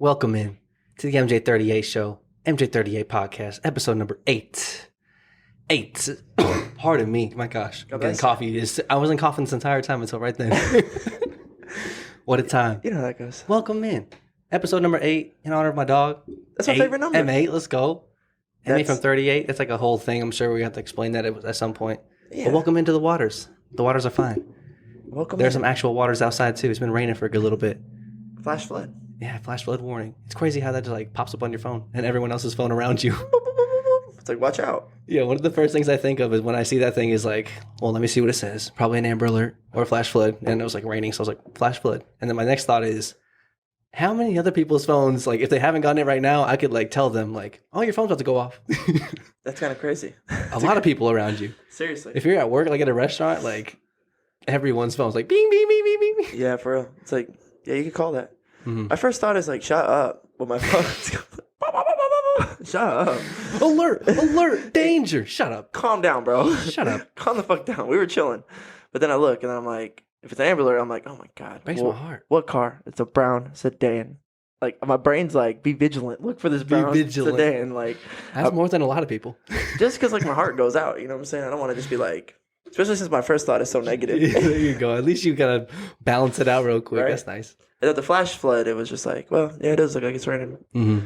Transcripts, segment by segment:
Welcome in to the MJ38 show, MJ38 podcast, episode number 8. 8. Pardon me. My gosh. I'm getting coffee. I wasn't coughing this entire time until right then. What a time. You know how that goes. Welcome in. Episode number 8 in honor of my dog. That's my favorite number. M8, let's go. M8 from 38. It's like a whole thing. I'm sure we have to explain that at some point. Yeah. But welcome into the waters. The waters are fine. Welcome. There's some actual waters outside too. It's been raining for a good little bit. Flash flood. Yeah, flash flood warning. It's crazy how that just like pops up on your phone and everyone else's phone around you. It's like, watch out. Yeah, one of the first things I think of is when I see that thing is like, well, let me see what it says. Probably an Amber Alert or a flash flood. And it was like raining, so I was like, flash flood. And then my next thought is, how many other people's phones, like if they haven't gotten it right now, I could like tell them like, oh, your phone's about to go off. That's kind of crazy. A lot of people around you. Seriously. If you're at work, like at a restaurant, like everyone's phone's like, bing, bing, bing, bing, bing. Yeah, for real. It's like, yeah, you could call that. Mm-hmm. My first thought is like, shut up with my phone. Shut up. Alert, alert, danger. Shut up. Calm down, bro. Shut up. Calm the fuck down. We were chilling. But then I look and I'm like, if it's an Amber Alert, I'm like, oh my God. Breaks my heart. What car? It's a brown sedan. Like, my brain's like, be vigilant. Look for this brown sedan. Like, that's more than a lot of people. Just because like my heart goes out, you know what I'm saying? I don't want to just be like, especially since my first thought is so negative. Yeah, there you go. At least you gotta balance it out real quick. Right? That's nice. And at the flash flood, it was just like, well, yeah, it does look like it's raining. Mm-hmm.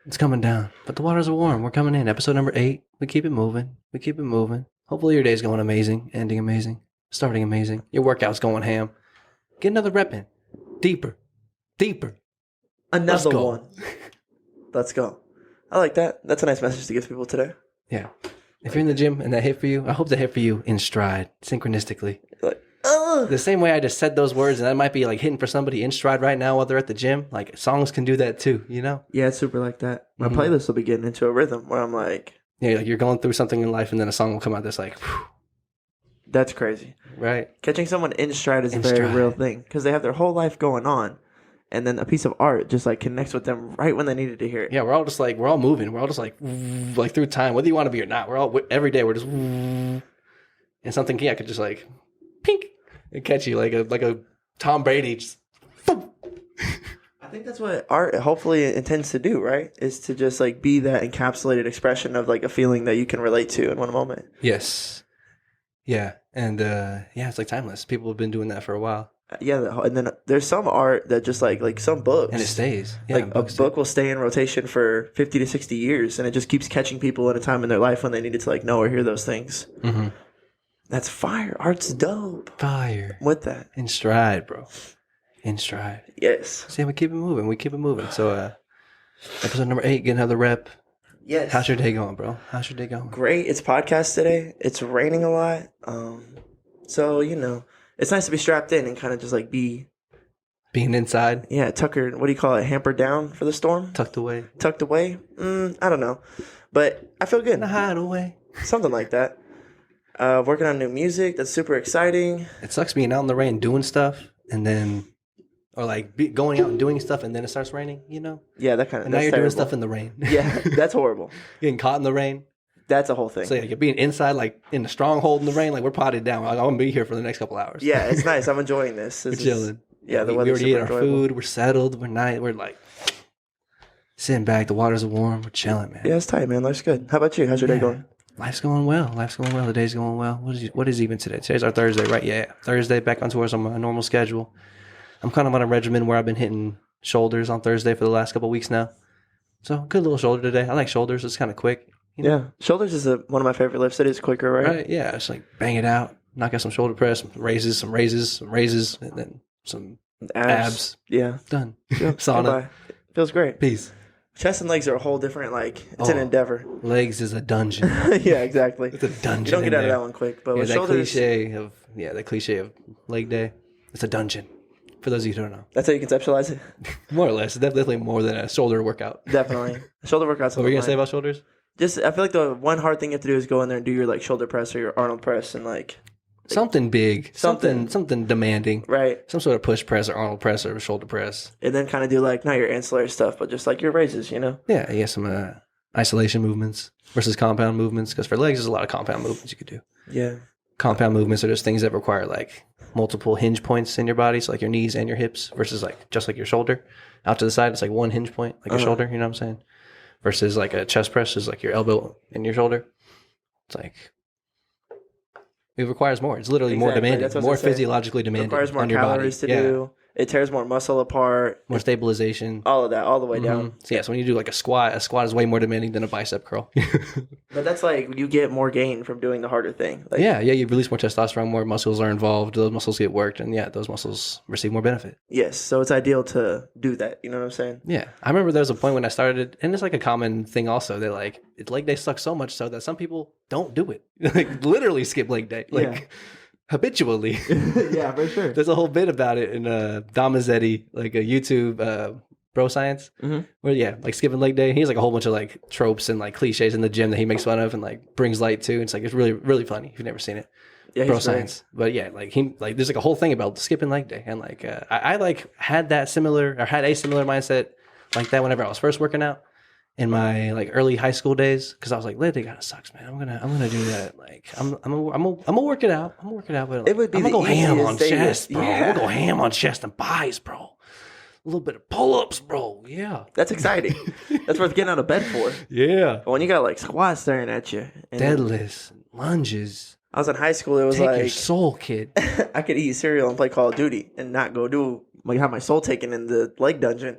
It's coming down, but the waters are warm. We're coming in. Episode number 8. We keep it moving. We keep it moving. Hopefully your day's going amazing, ending amazing, starting amazing. Your workout's going ham. Get another rep in. Deeper. Deeper. Another one. Let's go. I like that. That's a nice message to give people today. Yeah. If you're in the gym and that hit for you, I hope that hit for you in stride, synchronistically. Like, the same way I just said those words, and that might be like hitting for somebody in stride right now while they're at the gym. Like songs can do that too, you know? Yeah, it's super like that. My playlist will be getting into a rhythm where I'm like, yeah, like you're going through something in life, and then a song will come out that's like, whew. That's crazy. Right? Catching someone in stride is a very real thing because they have their whole life going on, and then a piece of art just like connects with them right when they needed to hear it. Yeah, we're all moving. We're all just like through time, whether you want to be or not. We're all every day. We're just and something could just like pink and catch you like a Tom Brady. Just, I think that's what art hopefully intends to do, right? Is to just like be that encapsulated expression of like a feeling that you can relate to in one moment. Yes. Yeah, and it's like timeless. People have been doing that for a while. Yeah, and then there's some art that just like some books. And it stays. Yeah, like a book will stay in rotation for 50 to 60 years, and it just keeps catching people at a time in their life when they needed to like know or hear those things. Mm-hmm. That's fire. Art's dope. Fire. With that. In stride, bro. In stride. Yes. See, we keep it moving. So, episode number 8, get another rep. Yes. How's your day going, bro? How's your day going? Great. It's podcast today. It's raining a lot. So, you know, it's nice to be strapped in and kind of just like being inside. Yeah, tuckered. What do you call it? Hampered down for the storm? Tucked away. I don't know. But I feel good. In a hideaway. Something like that. Working on new music. That's super exciting. It sucks being out in the rain doing stuff and then... Or like going out and doing stuff and then it starts raining, you know? Yeah, that kind of. And now you're doing stuff in the rain. Yeah, that's horrible. Getting caught in the rain. That's a whole thing. So yeah, you're being inside, like in the stronghold in the rain, like we're potted down. I'm gonna be here for the next couple hours. Yeah, it's nice. I'm enjoying this. We're chilling. Yeah, the we weather's already ate our enjoyable. food. We're settled. We're like sitting back. The waters are warm. We're chilling, man. Yeah, it's tight, man. Life's good. How about you? How's your day going? Life's going well. The day's going well. What is even today? Today's our Thursday, right? Yeah, Thursday. Back on tours on my normal schedule. I'm kind of on a regimen where I've been hitting shoulders on Thursday for the last couple of weeks now. So good little shoulder today. I like shoulders. It's kind of quick. You know? Yeah, shoulders is one of my favorite lifts. It is quicker, right? Yeah, it's like bang it out, knock out some shoulder press, some raises, and then some abs. Yeah, done. Yep. Sauna. Goodbye. Feels great. Peace. Chest and legs are a whole different, it's an endeavor. Legs is a dungeon. Yeah, exactly. It's a dungeon. You don't get out of that one quick. But with shoulders, that cliche of leg day. It's a dungeon. For those of you who don't know. That's how you conceptualize it? More or less. It's definitely more than a shoulder workout. Definitely. Shoulder workouts. What were you going to say about shoulders? Just, I feel like the one hard thing you have to do is go in there and do your shoulder press or your Arnold press and something big. Something demanding. Right. Some sort of push press or Arnold press or shoulder press. And then kind of do not your ancillary stuff, but just your raises, you know? Yeah, some isolation movements versus compound movements. Because for legs, there's a lot of compound movements you could do. Yeah. Compound movements are just things that require multiple hinge points in your body, so your knees and your hips versus just your shoulder. out to the side. It's like one hinge point, like a shoulder. You know what I'm saying? Versus like a chest press is like your elbow and your shoulder. It's like it requires more. It's literally more demanding, more physiologically demanding. It requires more on your calories body. to do. It tears more muscle apart. More stabilization. All of that, all the way down. So when you do like a squat is way more demanding than a bicep curl. But that's like you get more gain from doing the harder thing. Like, you release more testosterone, more muscles are involved, those muscles get worked, and those muscles receive more benefit. Yes, so it's ideal to do that. You know what I'm saying? Yeah. I remember there was a point when I started, and it's like a common thing also, that like leg day sucks so much so that some people don't do it. Like literally skip leg day. Like habitually. Yeah, for sure. There's a whole bit about it in Damazetti, like a YouTube bro science, where like skipping leg day. He has like a whole bunch of like tropes and like cliches in the gym that he makes fun of and like brings light to. It's like it's really really funny if you've never seen it. Yeah, bro science. But there's like a whole thing about skipping leg day, and like I like had a similar mindset like that whenever I was first working out in my like early high school days, because I was like, leg day kind of sucks, man. I'm gonna do that. Like I'm gonna work it out. But like, it would be I'm gonna go ham on day chest, bro. Yeah. I'm gonna go ham on chest and buys, bro. A little bit of pull-ups, bro. Yeah, that's exciting. That's worth getting out of bed for. Yeah. But when you got like squats staring at you, and deadlifts, lunges. I was in high school. It was Take like your soul, kid. I could eat cereal and play Call of Duty and not go do have my soul taken in the leg dungeon.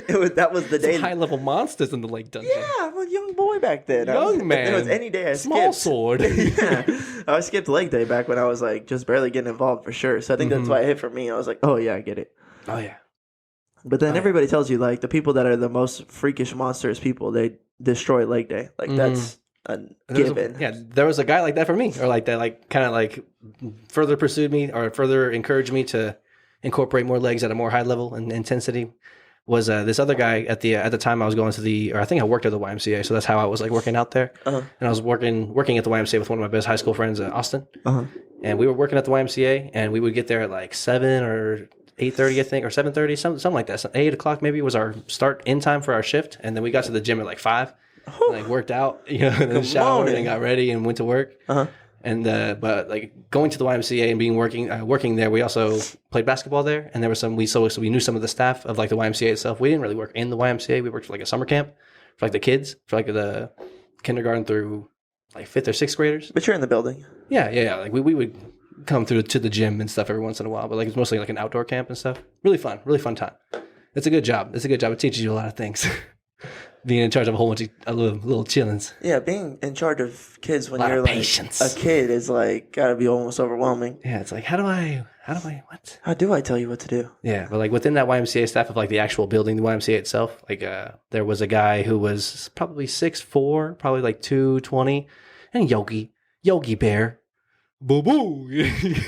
That was the day. High level monsters in the leg dungeon. Yeah, I'm a young boy back then. Young man. It was any day I Small skipped. sword. Yeah, I skipped leg day back when I was like just barely getting involved for sure. So I think that's why it hit for me. I was like, oh yeah, I get it. Oh yeah. But then everybody tells you like the people that are the most freakish monsters people, they destroy leg day. Like that's a given. There was a guy like that for me, or like that, like kind of like further pursued me or further encouraged me to incorporate more legs at a more high level and intensity. Was this other guy at the time I was going to I think I worked at the YMCA, so that's how I was like working out there. And I was working at the YMCA with one of my best high school friends, Austin. And we were working at the YMCA, and we would get there at like 7 or 8:30, I think, or 7:30, something like that. So 8 o'clock maybe was our start in time for our shift, and then we got to the gym at like 5. And, like worked out, and then showered and got ready and went to work. And but like going to the YMCA and being working there, we also played basketball there, and there was some we knew some of the staff of like the YMCA itself. We didn't really work in the YMCA. We worked for like a summer camp for like the kids, for like the kindergarten through like 5th or 6th graders. But you're in the building. Yeah. Like we would come through to the gym and stuff every once in a while, but like it's mostly like an outdoor camp and stuff. Really fun time. It's a good job. It teaches you a lot of things. Being in charge of a whole bunch of little chillins. Yeah, being in charge of kids when you're like patience. A kid is like gotta be almost overwhelming. Yeah, it's like how do I what? How do I tell you what to do? Yeah, but like within that YMCA staff of like the actual building, the YMCA itself, like there was a guy who was probably 6'4", probably like 220, and Yogi Bear. Boo boo.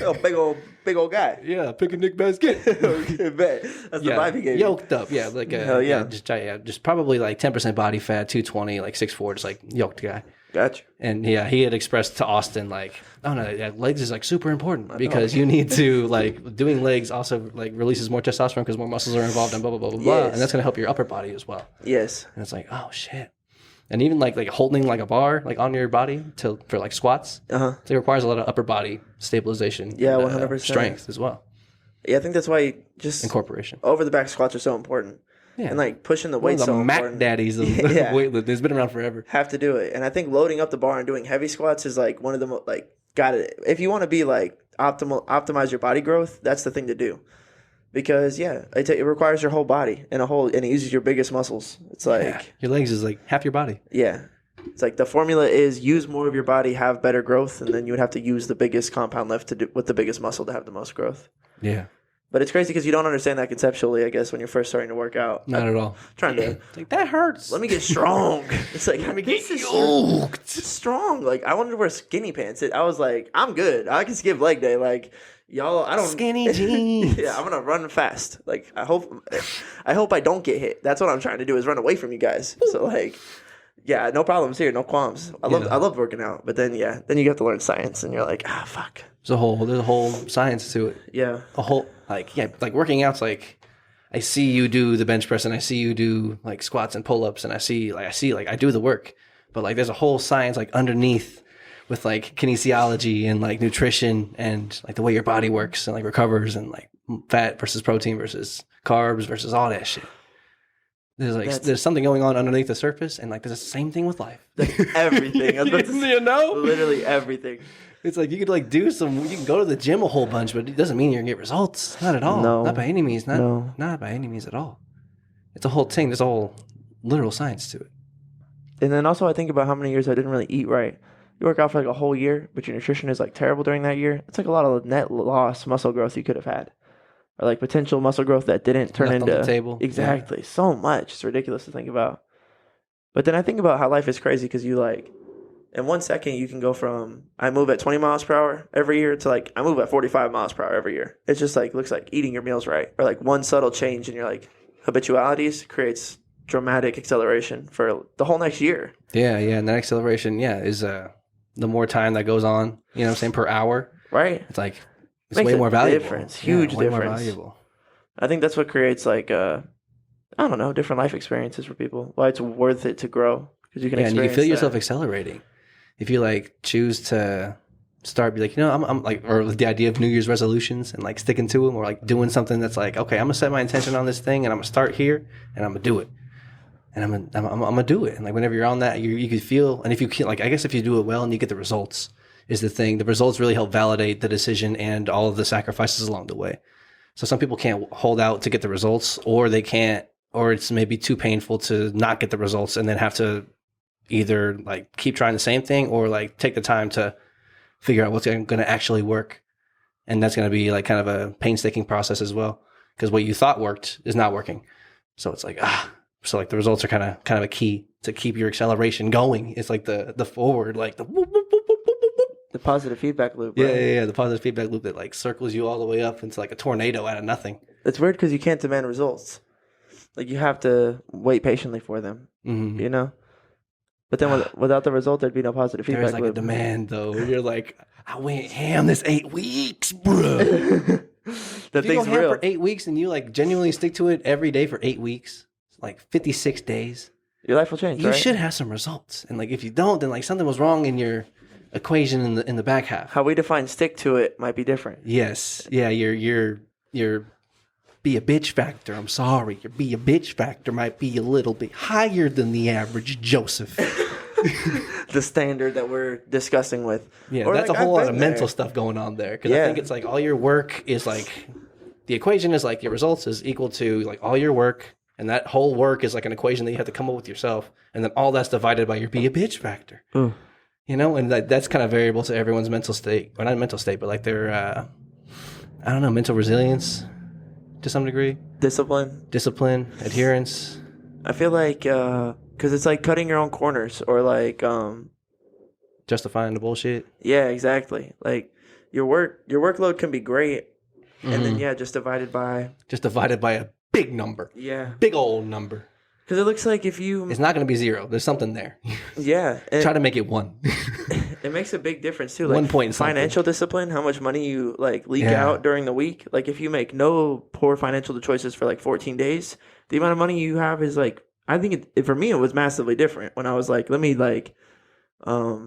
Oh, big old guy. Yeah, pick a Nick basket. Okay, bet. That's the vibe he gave you. Yoked up, yeah, like hell yeah. Just probably like 10% body fat, 220, like 6'4", just like yoked guy. Gotcha. And yeah, he had expressed to Austin like, oh no, legs is like super important because you need to like doing legs also like releases more testosterone because more muscles are involved and blah blah blah blah blah, and that's gonna help your upper body as well. Yes. And it's like, oh shit. And even like holding like a bar like on your body for like squats, it requires a lot of upper body stabilization. Yeah, 100%. Strength as well. Yeah, I think that's why just incorporation. Over the back squats are so important. Yeah. And like pushing the weight so Mac important. Daddies of weightlifting. It's been around forever. Have to do it. And I think loading up the bar and doing heavy squats is like one of the most like if you want to be like optimize your body growth, that's the thing to do. Because it requires your whole body and it uses your biggest muscles. It's like your legs is like half your body. Yeah. It's like the formula is use more of your body, have better growth, and then you would have to use the biggest compound lift to do with the biggest muscle to have the most growth. Yeah. But it's crazy because you don't understand that conceptually, I guess, when you're first starting to work out. Not at all. Trying to like that hurts. Let me get strong. It's like let me get yoked. Strong. Like I wanted to wear skinny pants. I was like, I'm good. I can skip leg day. Like y'all, I don't skinny jeans. Yeah, I'm gonna run fast. Like I hope I don't get hit. That's what I'm trying to do is run away from you guys. So like, yeah, no problems here, no qualms. I love working out, but then you have to learn science, and you're like, fuck. There's a whole science to it. Yeah, a whole like working out's like. I see you do the bench press and I see you do like squats and pull-ups and I see I do the work, but like there's a whole science like underneath with like kinesiology and like nutrition and like the way your body works and like recovers and like fat versus protein versus carbs versus all that shit. That's- There's something going on underneath the surface, and like there's the same thing with life. That's everything. I was about to say, You know, literally everything. it's like you could like you can go to the gym a whole bunch, but it doesn't mean you're gonna get results. Not at all. No. Not by any means. No. Not by any means at all. It's a whole thing. There's a whole literal science to it. And then also I think about how many years I didn't really eat right. You work out for like a whole year, but your nutrition is like terrible during that year. It's like a lot of net loss muscle growth you could have had. Or like potential muscle growth that didn't turn Left on into the table. Exactly. Yeah. So much. It's ridiculous to think about. But then I think about how life is crazy because you like in 1 second you can go from I move at 20 miles per hour every year to like I move at 45 miles per hour every year. It's just like looks like eating your meals right. Or like one subtle change in your like habitualities creates dramatic acceleration for the whole next year. Yeah, and that acceleration, is the more time that goes on, you know what I'm saying, per hour. Right. It's like it's Makes way a more valuable. Difference. Huge way difference. More valuable. I think that's what creates like I don't know, different life experiences for people. Why it's worth it to grow because you can and you can feel yourself that. accelerating. If you like choose to start, be like, I'm like, or the idea of New Year's resolutions and like sticking to them, or like doing something that's like, okay, I'm gonna set my intention on this thing, and I'm gonna start here, and I'm gonna do it, and I'm gonna do it. And like whenever you're on that, you could feel, and if you can, like, I guess if you do it well and you get the results, is the thing. The results really help validate the decision and all of the sacrifices along the way. So some people can't hold out to get the results, or they can't, or it's maybe too painful to not get the results and then have to either like keep trying the same thing or like take the time to figure out what's going to actually work. And that's going to be like kind of a painstaking process as well, because what you thought worked is not working. So it's like, so like the results are kind of a key to keep your acceleration going. It's like the forward, like the whoop, whoop, whoop, whoop, whoop, whoop. The positive feedback loop. Right? Yeah. The positive feedback loop that like circles you all the way up into like a tornado out of nothing. It's weird because you can't demand results. Like you have to wait patiently for them, you know? But then without the result, there'd be no positive feedback There's like loop. a demand though. Where you're like, I went ham this 8 weeks, bro. That If you go thing's ham real. for 8 weeks and you like genuinely stick to it every day for 8 weeks, like 56 days, Your life will change, you right? should have some results. And like if you don't, then like something was wrong in your equation in the back half. How we define stick to it might be different. Yes. Yeah, your be a bitch factor. I'm sorry. Your be a bitch factor might be a little bit higher than the average Joseph. The standard that we're discussing with. Yeah, Or that's like, a whole I've lot of been there. mental stuff going on there. Because Yeah. I think it's like all your work is like, the equation is like your results is equal to like all your work. And that whole work is like an equation that you have to come up with yourself. And then all that's divided by your be a bitch factor. Ooh. You know, and that's kind of variable to everyone's mental state. Or not mental state, but like their, I don't know, mental resilience to some degree. Discipline, adherence. I feel like, because it's like cutting your own corners or like, Justifying the bullshit. yeah, exactly. Like your workload can be great. And then, just divided by. Just divided by a big number. Yeah. Big old number. Because it looks like if you. It's not going to be 0. There's something there. Yeah. Try to make it 1. It makes a big difference too. Like 1 point something. financial discipline, how much money you like leak Yeah. out during the week. Like if you make no poor financial choices for like 14 days, the amount of money you have is like, I think for me it was massively different when I was like, let me like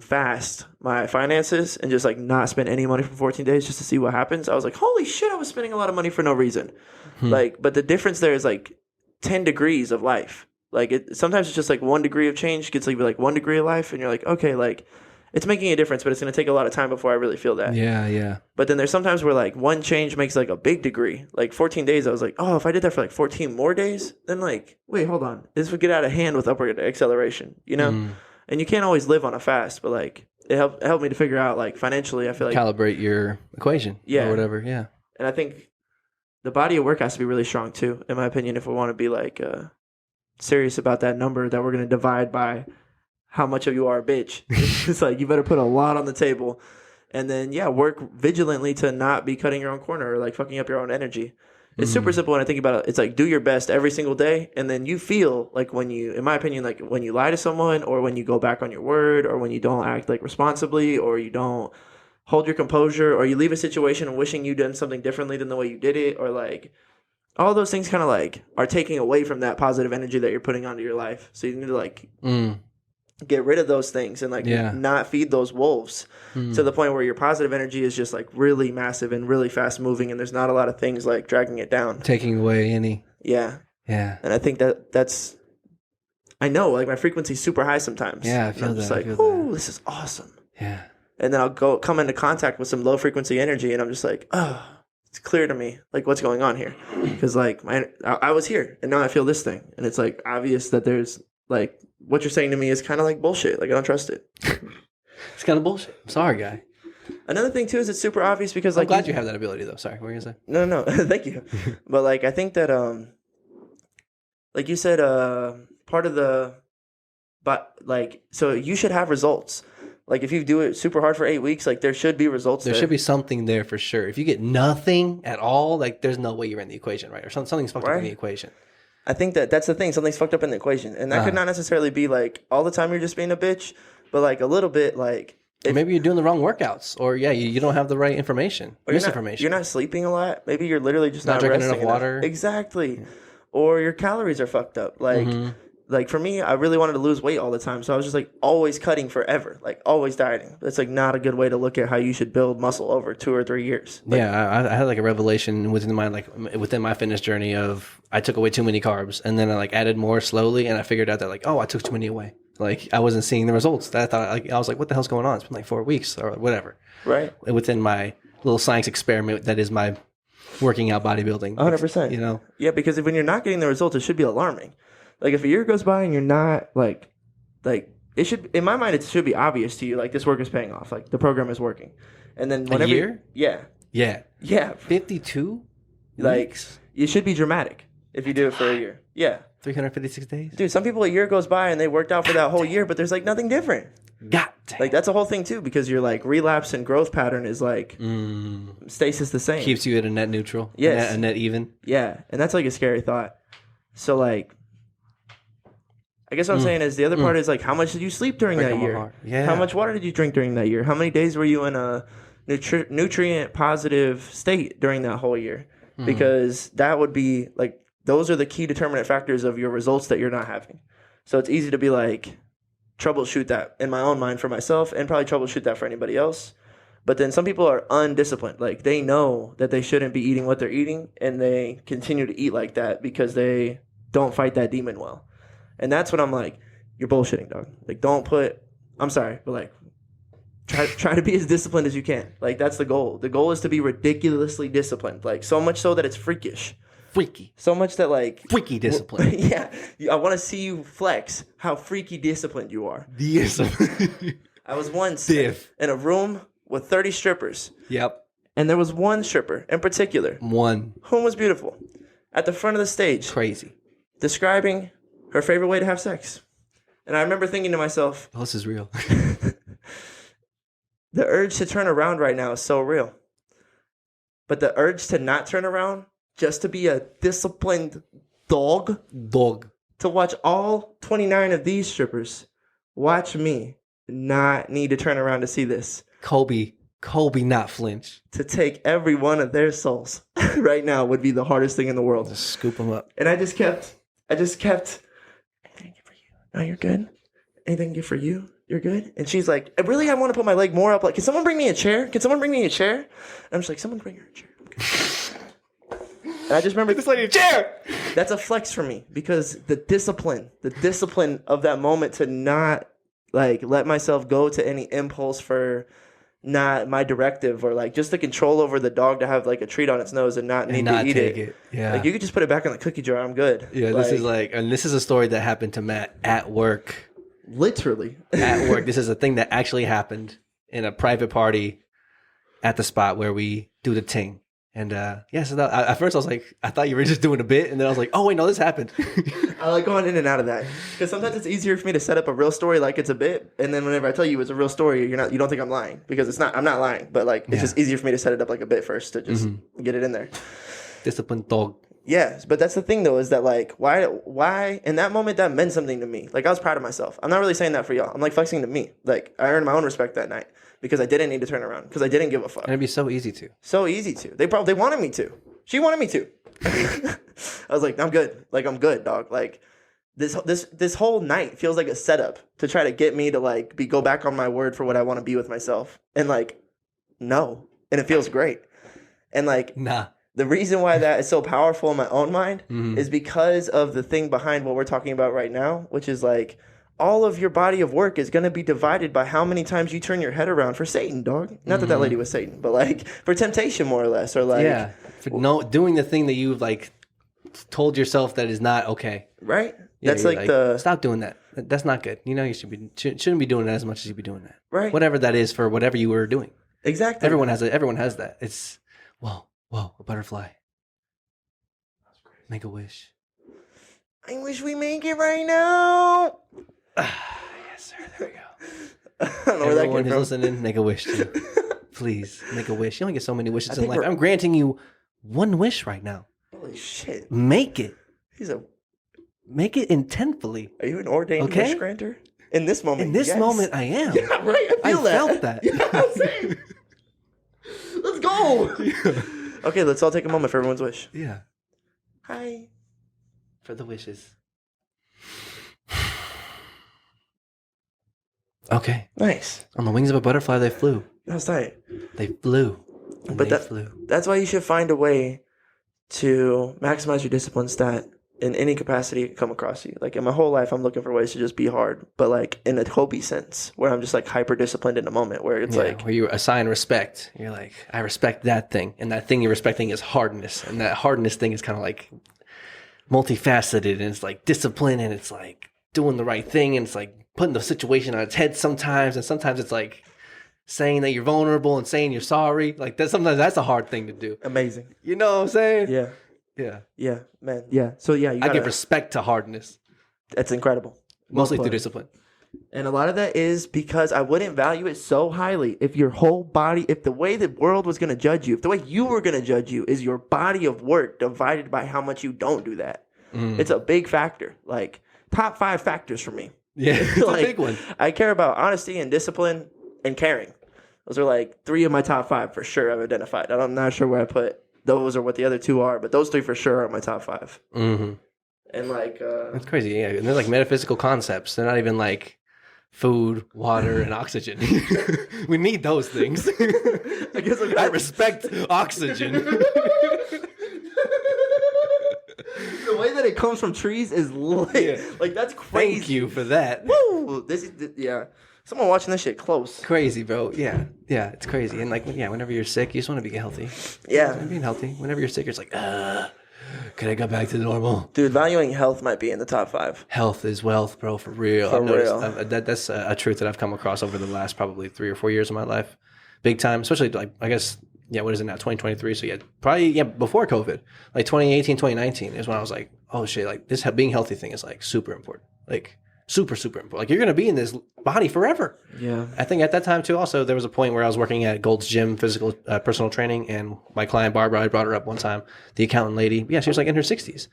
fast my finances and just like not spend any money for 14 days just to see what happens. I was like, holy shit, I was spending a lot of money for no reason. Like, but the difference there is like 10 degrees of life. Like sometimes it's just like 1 degree of change gets like 1 degree of life, and you're like, okay, like it's making a difference, but it's going to take a lot of time before I really feel that. Yeah. But then there's sometimes where like one change makes like a big degree. Like 14 days, I was like, oh, if I did that for like 14 more days, then like, wait, hold on. This would get out of hand with upward acceleration, you know? And you can't always live on a fast, but like it helped me to figure out like financially, I feel like. Calibrate your equation. Yeah. Or whatever, yeah. And I think the body of work has to be really strong too, in my opinion, if we want to be like serious about that number that we're going to divide by how much of you are a bitch. It's like you better put a lot on the table, and then work vigilantly to not be cutting your own corner or like fucking up your own energy. It's super simple when I think about it. It's like do your best every single day, and then you feel like when you, in my opinion, like when you lie to someone or when you go back on your word or when you don't act like responsibly or you don't hold your composure or you leave a situation wishing you done something differently than the way you did it, or like all those things kind of like are taking away from that positive energy that you're putting onto your life. So you need to like get rid of those things and like not feed those wolves to the point where your positive energy is just like really massive and really fast moving, and there's not a lot of things like dragging it down, taking away any. Yeah. And I think that's, I know, like my frequency's super high sometimes. Yeah, I feel and I'm just like, ooh, this is awesome. Yeah. And then I'll come into contact with some low frequency energy, and I'm just like, oh, it's clear to me, like what's going on here, because like I was here, and now I feel this thing, and it's like obvious that there's like what you're saying to me is kind of like bullshit. Like I don't trust it. It's kind of bullshit. I'm sorry, guy. Another thing too is it's super obvious because I'm like glad you have that ability though. Sorry, what were you gonna say? No, thank you. But like I think that like you said, part of the, but like so you should have results. Like if you do it super hard for 8 weeks, like there should be results. There should be something there for sure. If you get nothing at all, like there's no way you're in the equation, right? Or something's fucked up in the equation. I think that's the thing. Something's fucked up in the equation, and that could not necessarily be like all the time you're just being a bitch, but like a little bit like. Maybe you're doing the wrong workouts, or you don't have the right information, misinformation. You're not sleeping a lot. Maybe you're literally just not drinking resting enough water. Exactly, or your calories are fucked up. Like. Like for me, I really wanted to lose weight all the time. So I was just like always cutting forever, like always dieting. That's like not a good way to look at how you should build muscle over 2 or 3 years. Like, I had like a revelation within my fitness journey of I took away too many carbs, and then I like added more slowly, and I figured out that like, oh, I took too many away. Like I wasn't seeing the results that I thought. Like I was like, what the hell's going on? It's been like 4 weeks or whatever. Right. Within my little science experiment that is my working out bodybuilding. 100%. You know. Yeah, because when you're not getting the results, it should be alarming. Like if a year goes by and you're not like it should, in my mind, it should be obvious to you. Like this work is paying off. Like the program is working. And then whenever a year, yeah, 52 like weeks? It should be dramatic if you do it for a year. Yeah, 356 days. Dude, some people a year goes by and they worked out for that whole year, but there's like nothing different. Like that's a whole thing too, because your like relapse and growth pattern is like stasis the same. Keeps you at a net neutral. Yes, a net even. Yeah, and that's like a scary thought. So like. I guess what I'm saying is the other part is like how much did you sleep during that year? Yeah. How much water did you drink during that year? How many days were you in a nutrient positive state during that whole year? Because that would be like those are the key determinant factors of your results that you're not having. So it's easy to be like troubleshoot that in my own mind for myself and probably troubleshoot that for anybody else. But then some people are undisciplined. Like they know that they shouldn't be eating what they're eating and they continue to eat like that because they don't fight that demon well. And that's what I'm like, you're bullshitting, dog. Like, don't put, I'm sorry, but like, try to be as disciplined as you can. Like, that's the goal. The goal is to be ridiculously disciplined. Like, so much so that it's freakish. Freaky. So much that like. Freaky discipline. Yeah. I want to see you flex how freaky disciplined you are. Discipline. I was once in a room with 30 strippers. Yep. And there was one stripper in particular. One. Whom was beautiful. At the front of the stage. Crazy. Describing her favorite way to have sex. And I remember thinking to myself, oh, this is real. The urge to turn around right now is so real. But the urge to not turn around, just to be a disciplined dog. To watch all 29 of these strippers watch me not need to turn around to see this. Kobe not flinch. To take every one of their souls right now would be the hardest thing in the world. Just scoop them up. And I just kept... Anything for you? No, you're good. Anything good for you? You're good. And she's like, I want to put my leg more up. Like, can someone bring me a chair? And I'm just like, someone bring her a chair. And I just remember this lady a chair. That's a flex for me because the discipline of that moment to not like let myself go to any impulse for not my directive or like just the control over the dog to have like a treat on its nose and not need to eat it. Yeah. Like you could just put it back in the cookie jar. I'm good. Yeah. This is a story that happened to Matt at work. Literally. At work. This is a thing that actually happened in a private party at the spot where we do the ting. And so at first I was like, I thought you were just doing a bit, and then I was like, oh wait, no, this happened. I like going in and out of that because sometimes it's easier for me to set up a real story like it's a bit, and then whenever I tell you it's a real story, you don't think I'm lying because it's not. I'm not lying, but like it's just easier for me to set it up like a bit first to just get it in there. Disciplined dog. Yes, but that's the thing though is that like why in that moment that meant something to me. Like I was proud of myself. I'm not really saying that for y'all. I'm like flexing to me. Like I earned my own respect that night. Because I didn't need to turn around. Because I didn't give a fuck. And it'd be so easy to. So easy to. They wanted me to. She wanted me to. I was like, I'm good. Like, I'm good, dog. Like, this whole night feels like a setup to try to get me to like go back on my word for what I want to be with myself. And like, no. And it feels great. And like, Nah. the reason why that is so powerful in my own mind is because of the thing behind what we're talking about right now, which is like all of your body of work is going to be divided by how many times you turn your head around for Satan, dog. Not that lady was Satan, but like for temptation, more or less, or like for doing the thing that you've like told yourself that is not okay. Right. Yeah, That's like the stop doing that. That's not good. You know, you shouldn't be doing that as much as you be doing that. Right. Whatever that is for whatever you were doing. Exactly. Everyone has it. Everyone has that. It's whoa, a butterfly. Make a wish. I wish we make it right now. Yes, sir. There we go. I don't know where that Everyone came who's from. listening, make a wish too. Please make a wish. You only get so many wishes in think life. we're- I'm granting you one wish right now. Holy shit. Make it. Make it intentfully. Are you an ordained wish granter? In this moment, In this yes. moment, I am. Yeah, right. I feel felt that. Yeah, same. Let's go. Okay, let's all take a moment for everyone's wish. Yeah. Hi. For the wishes. Okay. Nice. On the wings of a butterfly, they flew. That's tight. They flew. And But they flew. That's why you should find a way to maximize your discipline stat in any capacity it come across you. Like in my whole life, I'm looking for ways to just be hard, but like in a Hobie sense, where I'm just like hyper disciplined in a moment, where it's like where you assign respect. You're like, I respect that thing, and that thing you're respecting is hardness, and that hardness thing is kind of like multifaceted, and it's like discipline, and it's like doing the right thing, and it's like putting the situation on its head sometimes, and sometimes it's like saying that you're vulnerable and saying you're sorry. Like that, sometimes that's a hard thing to do. amazing. You know what I'm saying? Yeah. Yeah. Yeah, man. Yeah. So yeah, you I gotta, give respect to hardness, that's incredible. mostly Well through put. discipline. And a lot of that is because I wouldn't value it so highly if your whole body, if the way the world was going to judge you, if the way you were going to judge you is your body of work divided by how much you don't do that. It's a big factor. Like top 5 factors for me. Yeah, it's Like, a big one. I care about honesty and discipline and caring. Those are like 3 of my top 5 for sure I've identified. I'm not sure where I put those or what the other 2 are, but those 3 for sure are my top 5. Mm-hmm. And like, That's crazy. Yeah, and they're like metaphysical concepts. They're not even like food, water, and oxygen. We need those things. I guess I respect oxygen. the way that it comes from trees is lit. Yeah. Like that's crazy. Thank you for that. Woo! Yeah. Someone watching this shit close. Crazy, bro. Yeah, it's crazy. And like, whenever you're sick, you just want to be healthy. Yeah. Being healthy. Whenever you're sick, you're just like, can I go back to normal? Dude, valuing health might be in the top 5. Health is wealth, bro. For real. For I've noticed, real. that's a truth that I've come across over the last probably 3 or 4 years of my life. Big time. Especially like, I guess, what is it now? 2023. So probably before COVID, like 2018, 2019 is when I was like, oh shit, like this being healthy thing is like super important. Like super, super important. Like you're going to be in this body forever. Yeah. I think at that time too, also there was a point where I was working at Gold's Gym, physical personal training, and my client Barbara, I brought her up one time, the accountant lady. Yeah, she was like in her 60s.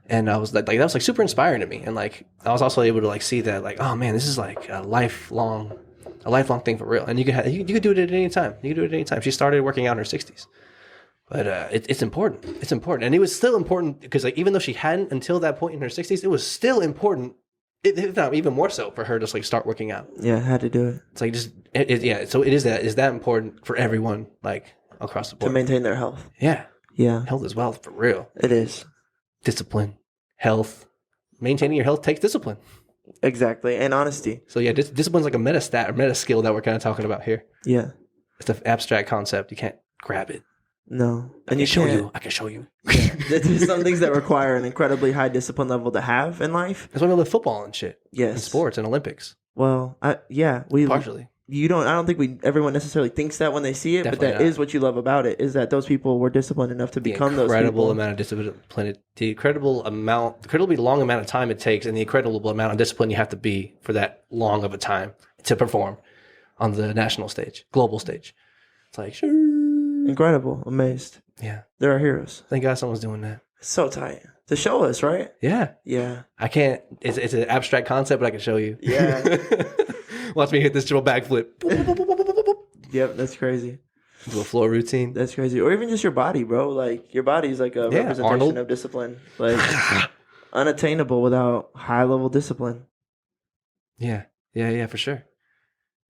And I was like that was like super inspiring to me. And like I was also able to like see that like, oh man, this is like a lifelong thing for real. And you could do it at any time. You could do it at any time. She started working out in her 60s. But it's important. It's important. And it was still important because like even though she hadn't until that point in her 60s, it was still important, if not even more so, for her to like start working out. Yeah, I had to do it. It's like so it is that important for everyone like across the board. To maintain their health. Yeah. Yeah. Health is wealth for real. It is. Discipline, health. Maintaining your health takes discipline. Exactly. And honesty. So yeah, discipline's like a meta stat or meta skill that we're kind of talking about here. Yeah. It's an abstract concept. You can't grab it. No. I can show you. Yeah. There's some things that require an incredibly high discipline level to have in life. That's why we love football and shit. Yes. And sports and Olympics. Well, Partially. I don't think everyone necessarily thinks that when they see it, Definitely but that is what you love about it, is that those people were disciplined enough to become those people. The incredibly long amount of time it takes, and the incredible amount of discipline you have to be for that long of a time to perform on the national stage, global stage. It's like, sure. Incredible. Amazed. Yeah. They're our heroes. Thank God someone's doing that. So tight. To show us, right? Yeah. Yeah. I can't, it's an abstract concept, but I can show you. Yeah. Watch me hit this little backflip. Yep, that's crazy. Do a floor routine. That's crazy. Or even just your body, bro. Like your body's like a representation Arnold. of discipline. Like unattainable without high level discipline. Yeah. Yeah, for sure.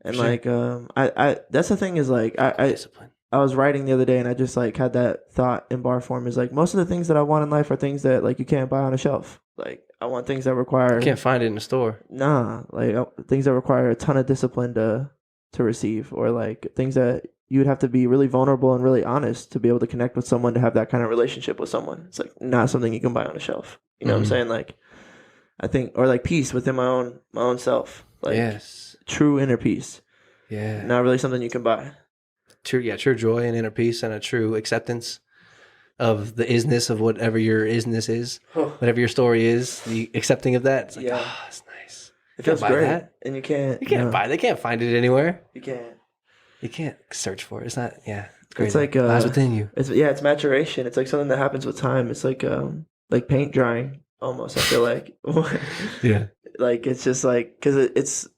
And Sure. like I that's the thing is like Discipline. I was writing the other day and I just like had that thought in bar form is like most of the things that I want in life are things that like you can't buy on a shelf. Like I want things that require You can't find it in the store. things that require a ton of discipline to receive, or like things that you would have to be really vulnerable and really honest to be able to connect with someone to have that kind of relationship with someone. It's like not something you can buy on a shelf. You know what I'm saying? Like I think, or like peace within my own self. Like Yes. true inner peace. Yeah. Not really something you can buy. True joy and inner peace and a true acceptance of the isness of whatever your isness is. Whatever your story is, the accepting of that. It's like, it's nice. It feels buy great. that. And you can't buy it. They can't find it anywhere. You can't. You can't search for it. It's not, it's great. It's like it lies within you. It's maturation. It's like something that happens with time. It's like paint drying almost, I feel like. Yeah. Like it's just like, because it's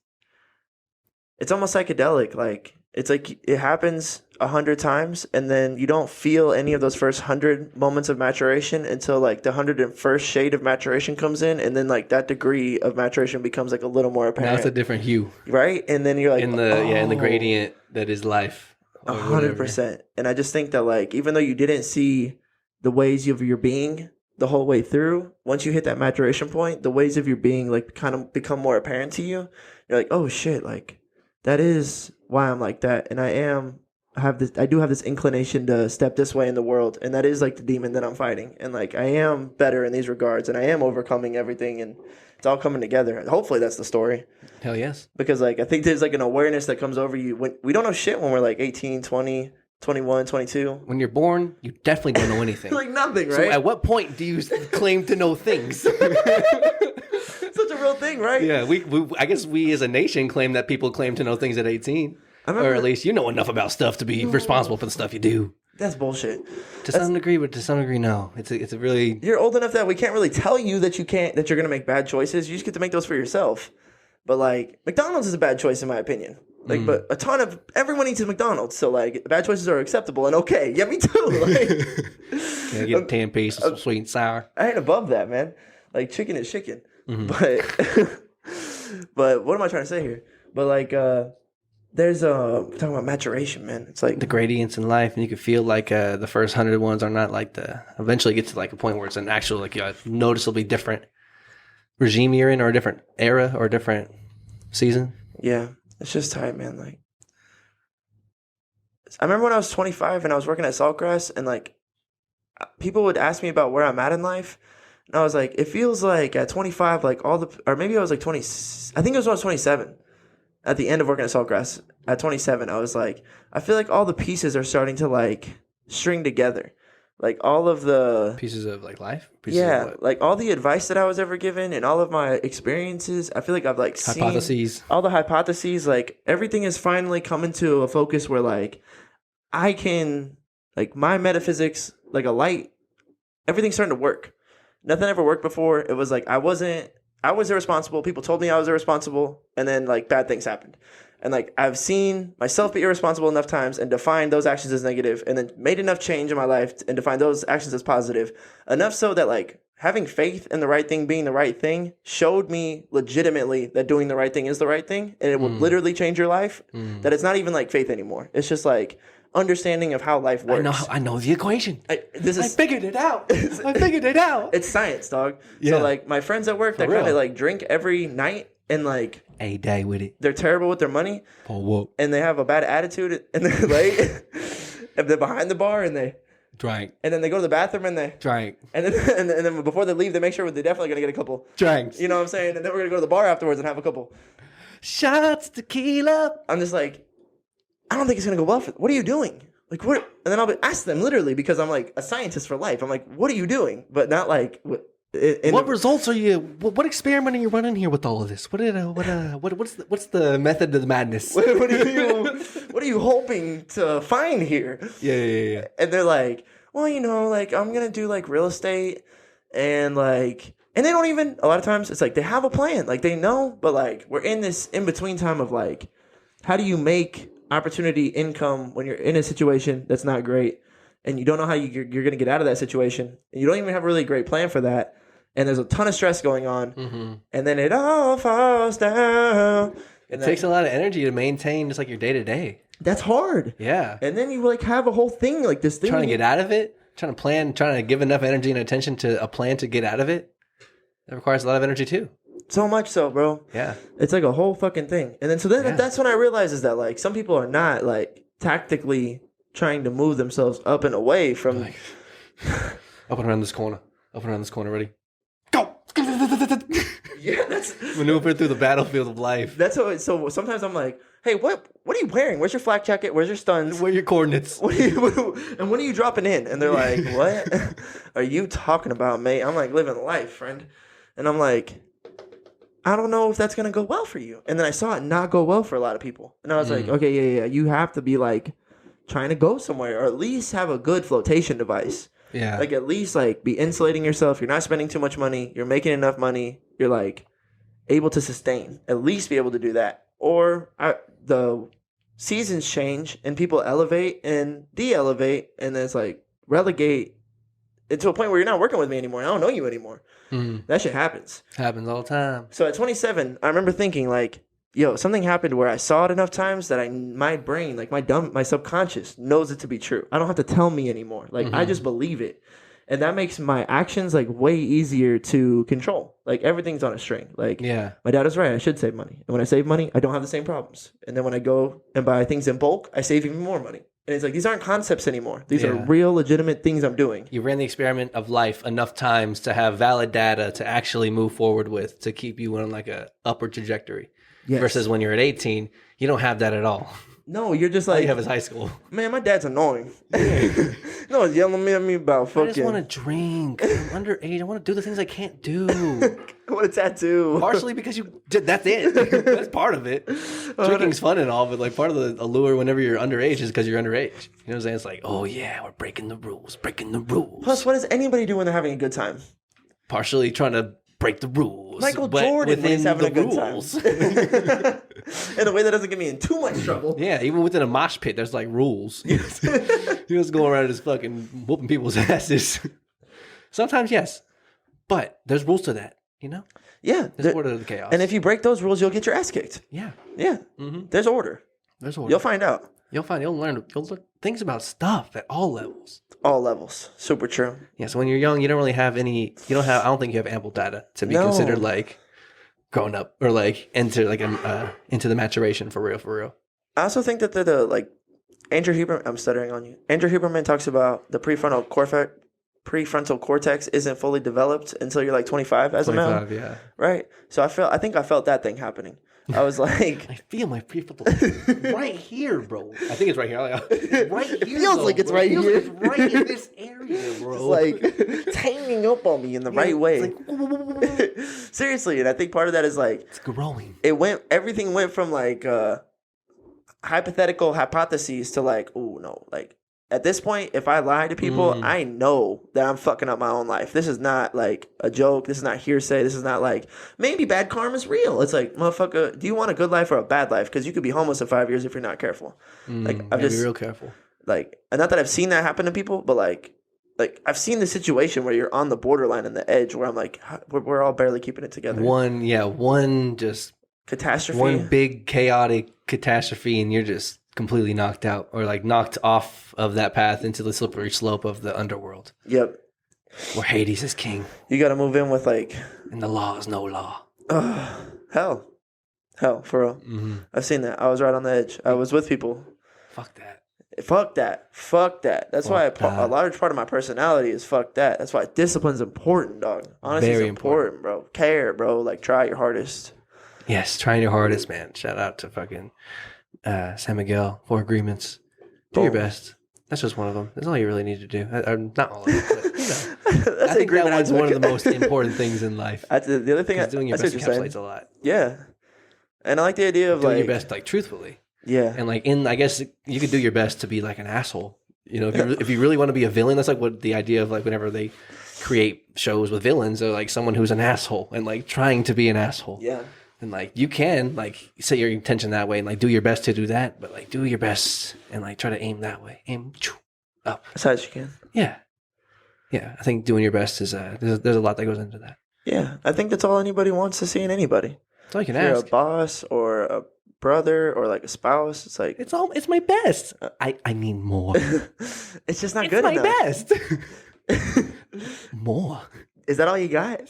almost psychedelic. Like it's like it happens 100 times and then you don't feel any of those first 100 moments of maturation until like the 101st shade of maturation comes in, and then like that degree of maturation becomes like a little more apparent. Now it's a different hue, right? And then you're like in the gradient that is life. 100%. And I just think that like even though you didn't see the ways of your being the whole way through, once you hit that maturation point, the ways of your being like kind of become more apparent to you. You're like, oh shit, like that is why I'm like that, and I do have this inclination to step this way in the world, and that is like the demon that I'm fighting, and like I am better in these regards, and I am overcoming everything, and it's all coming together. And hopefully that's the story. Hell yes. Because like I think there's like an awareness that comes over you when we don't know shit when we're like 18, 20, 21, 22. When you're born, you definitely don't know anything. Like nothing, right? So at what point do you claim to know things? Such a real thing, right? Yeah, I guess we as a nation claim that people claim to know things at 18. Or at least you know enough about stuff to be responsible for the stuff you do. That's bullshit. Some degree, but to some degree, no. It's a really... You're old enough that we can't really tell you that that you're going to make bad choices. You just get to make those for yourself. But like McDonald's is a bad choice in my opinion. Like, but everyone eats at McDonald's, so like bad choices are acceptable and okay. Yeah, me too. Like, yeah, get a 10 piece of some sweet and sour. I ain't above that, man. Like chicken is chicken. Mm-hmm. But what am I trying to say here? But like, there's we're talking about maturation, man. It's like the gradients in life, and you can feel like the first 100 ones are not like eventually get to like a point where it's an actual like noticeably different regime you're in, or a different era, or a different season. Yeah. It's just tight, man. Like, I remember when I was 25 and I was working at Saltgrass, and like, people would ask me about where I'm at in life, and I was like, it feels like at 25, like or maybe I was like 20. I think it was when I was 27. At the end of working at Saltgrass, at 27, I was like, I feel like all the pieces are starting to like string together. Like all of the pieces of like life. Like all the advice that I was ever given and all of my experiences, I feel like I've like hypotheses. Seen all the hypotheses. Like everything is finally coming to a focus where like I can, like my metaphysics, like a light, everything's starting to work. Nothing ever worked before. It was like I was irresponsible. People told me I was irresponsible, and then like bad things happened. And like I've seen myself be irresponsible enough times and define those actions as negative, and then made enough change in my life and define those actions as positive, enough so that like having faith in the right thing being the right thing showed me legitimately that doing the right thing is the right thing, and it will literally change your life. That it's not even like faith anymore. It's just like understanding of how life works. I know the equation. I figured it out. I figured it out. It's science, dog. Yeah. So like my friends at work that kind of like drink every night and like a day with it. They're terrible with their money. And they have a bad attitude, and they're late. And they're behind the bar, and they drank. And then they go to the bathroom, and they drank. And then before they leave, they make sure they're definitely gonna get a couple drinks. You know what I'm saying? And then we're gonna go to the bar afterwards and have a couple shots tequila. I'm just like, I don't think it's gonna go well. What are you doing? Like what? And then I'll ask them literally, because I'm like a scientist for life. I'm like, what are you doing? But not like what results are you? What experiment are you running here with all of this? What's the method of the madness? What are you hoping to find here? Yeah. And they're like, well, like I'm gonna do like real estate, and like, and they don't even. A lot of times, it's like they have a plan, like they know, but like we're in this in between time of like, how do you make opportunity income when you're in a situation that's not great, and you don't know how you're gonna get out of that situation, and you don't even have a really great plan for that. and there's a ton of stress going on, Mm-hmm. and then it all falls down. It takes a lot of energy to maintain just like your day to day. That's hard. Yeah. And then you like have a whole thing like this thing. Trying to get out of it, trying to plan, trying to give enough energy and attention to a plan to get out of it. That requires a lot of energy too. So much so, bro. Yeah. It's like a whole fucking thing. And then that's when I realized is that like some people are not like tactically trying to move themselves up and away from Like, up and around this corner. Up and around this corner, ready? Go! yeah, that's Maneuver through the battlefield of life. that's how so sometimes I'm like, hey, what are you wearing? Where's your flak jacket? Where's your stuns? Where are your coordinates? And when are you dropping in? And they're like, what are you talking about, mate? I'm like, living life, friend. And I'm like, I don't know if that's going to go well for you. And then I saw it not go well for a lot of people. And I was like, okay, yeah. You have to be like trying to go somewhere or at least have a good flotation device. Yeah. Like at least like be insulating yourself. You're not spending too much money. You're making enough money. You're like able to sustain. At least be able to do that. Or the seasons change and people elevate and de-elevate and then it's like relegate it to a point where you're not working with me anymore. I don't know you anymore. That shit happens. Happens all the time. So at 27, I remember thinking like, yo, something happened where I saw it enough times that my brain, like my subconscious knows it to be true. I don't have to tell me anymore. Like I just believe it. And that makes my actions like way easier to control. Like everything's on a string. Like my dad is right. I should save money. And when I save money, I don't have the same problems. And then when I go and buy things in bulk, I save even more money. And it's like, these aren't concepts anymore. These are real, legitimate things I'm doing. You ran the experiment of life enough times to have valid data to actually move forward with to keep you on like a upward trajectory. Yes. Versus when you're at 18, you don't have that at all. No, you're just All like... you have is high school. Man, my dad's annoying. No, he's yelling at me about fucking... I just want to drink. I'm underage. I want to do the things I can't do. I want a tattoo. Partially because you did. That's it. That's part of it. Drinking's fun and all, but like part of the allure whenever you're underage is because you're underage. You know what I'm saying? It's like, oh yeah, we're breaking the rules. Plus, what does anybody do when they're having a good time? Partially trying to break the rules. Michael Jordan when he's having a good time. In a way that doesn't get me in too much trouble. Yeah, even within a mosh pit, there's like rules. You just go around just fucking whooping people's asses. Sometimes, yes. But there's rules to that, you know? Yeah. There's order to the chaos. And if you break those rules, you'll get your ass kicked. Yeah. Yeah. There's order. There's order. You'll find out. You'll learn things about stuff at all levels. All levels. Super true. Yeah, so when you're young, you don't really have I don't think you have ample data to be considered like grown up or like into the maturation for real. I also think that the like Andrew Huberman, I'm stuttering on you. Andrew Huberman talks about the prefrontal cortex isn't fully developed until you're like 25 as a male. Yeah. Right? So I think I felt that thing happening. I was like... I feel my prefrontal right here, bro. I think it's right here. Right here. It feels like it's right here. It's right in this area, bro. It's like hanging up on me in the right way. Like, seriously, and I think part of that is like... It's growing. Everything went from like hypothetical hypotheses to like, oh no, like... At this point, if I lie to people, I know that I'm fucking up my own life. This is not like a joke. This is not hearsay. This is not like, maybe bad karma's real. It's like, motherfucker, do you want a good life or a bad life? Because you could be homeless in 5 years if you're not careful. Like, I've just be real careful. Like, and not that I've seen that happen to people, but like I've seen the situation where you're on the borderline and the edge where I'm like, we're all barely keeping it together. One just catastrophe. One big chaotic catastrophe, and you're just completely knocked out or like knocked off of that path into the slippery slope of the underworld. Yep. Where Hades is king. You got to move in with like... And the law is no law. Hell, for real. I've seen that. I was right on the edge. I was with people. Fuck that. That's why a large part of my personality is fuck that. That's why discipline's important, dog. Honestly, it's important, bro. Care, bro. Like, try your hardest. Yes, trying your hardest, man. Shout out to fucking... San Miguel, 4 agreements. Do your best. That's just one of them. That's all you really need to do. Not all of it, but you know. I think that one's one of the most important things in life. The other thing, doing your best encapsulates a lot. Yeah, and I like the idea of doing your best, like truthfully. Yeah, and like I guess you could do your best to be like an asshole. You know, if you really want to be a villain, that's like what the idea of like whenever they create shows with villains, they're like someone who's an asshole and like trying to be an asshole. Yeah. And like you can like set your intention that way and like do your best to do that, but like do your best and like try to aim that way, aim up as high as you can. Yeah. I think doing your best is there's a lot that goes into that. Yeah, I think that's all anybody wants to see in anybody. That's all you can If you're a ask. boss or a brother or like a spouse, it's like It's my best. I need more. it's just not It's good my enough. best. More. Is that all you got?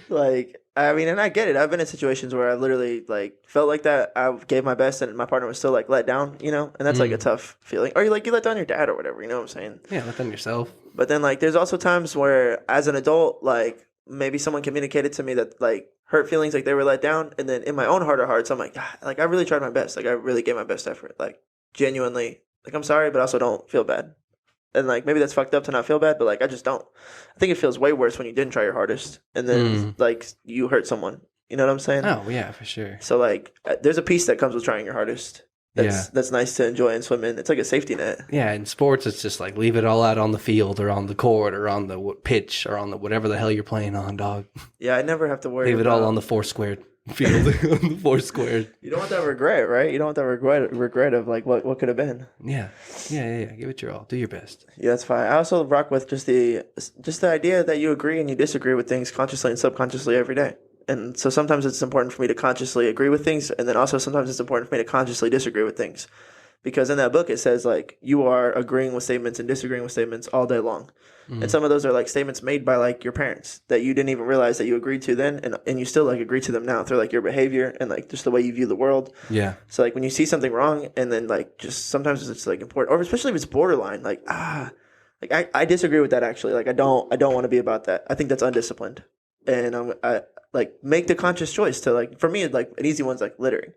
Like, I mean, and I get it. I've been in situations where I literally like felt like that. I gave my best, and my partner was still like let down, you know, and that's like a tough feeling. Or you let down your dad or whatever, you know what I'm saying? Yeah, let them yourself. But then like, there's also times where, as an adult, like maybe someone communicated to me that like hurt feelings, like they were let down, and then in my own heart of hearts, I'm like, "God, like I really tried my best. Like I really gave my best effort. Like genuinely, like I'm sorry, but I also don't feel bad." And like maybe that's fucked up to not feel bad, but like I just don't. I think it feels way worse when you didn't try your hardest and then like you hurt someone. You know what I'm saying? Oh yeah, for sure. So like there's a piece that comes with trying your hardest. That's nice to enjoy and swim in. It's like a safety net. Yeah, in sports, it's just like leave it all out on the field or on the court or on the pitch or on the whatever the hell you're playing on, dog. Yeah, I never have to worry. Leave it all on the four squared field, on the four squared. You don't want that regret, right? You don't want that regret of like what could have been. Yeah. Give it your all. Do your best. Yeah, that's fine. I also rock with just the idea that you agree and you disagree with things consciously and subconsciously every day. And so sometimes it's important for me to consciously agree with things, and then also sometimes it's important for me to consciously disagree with things. Because in that book it says like you are agreeing with statements and disagreeing with statements all day long. And some of those are like statements made by like your parents that you didn't even realize that you agreed to then, and you still like agree to them now through like your behavior and like just the way you view the world. Yeah. So like when you see something wrong and then like just sometimes it's like important, or especially if it's borderline, like like I disagree with that actually. Like I don't want to be about that. I think that's undisciplined. And I like make the conscious choice to like, for me like an easy one's like littering.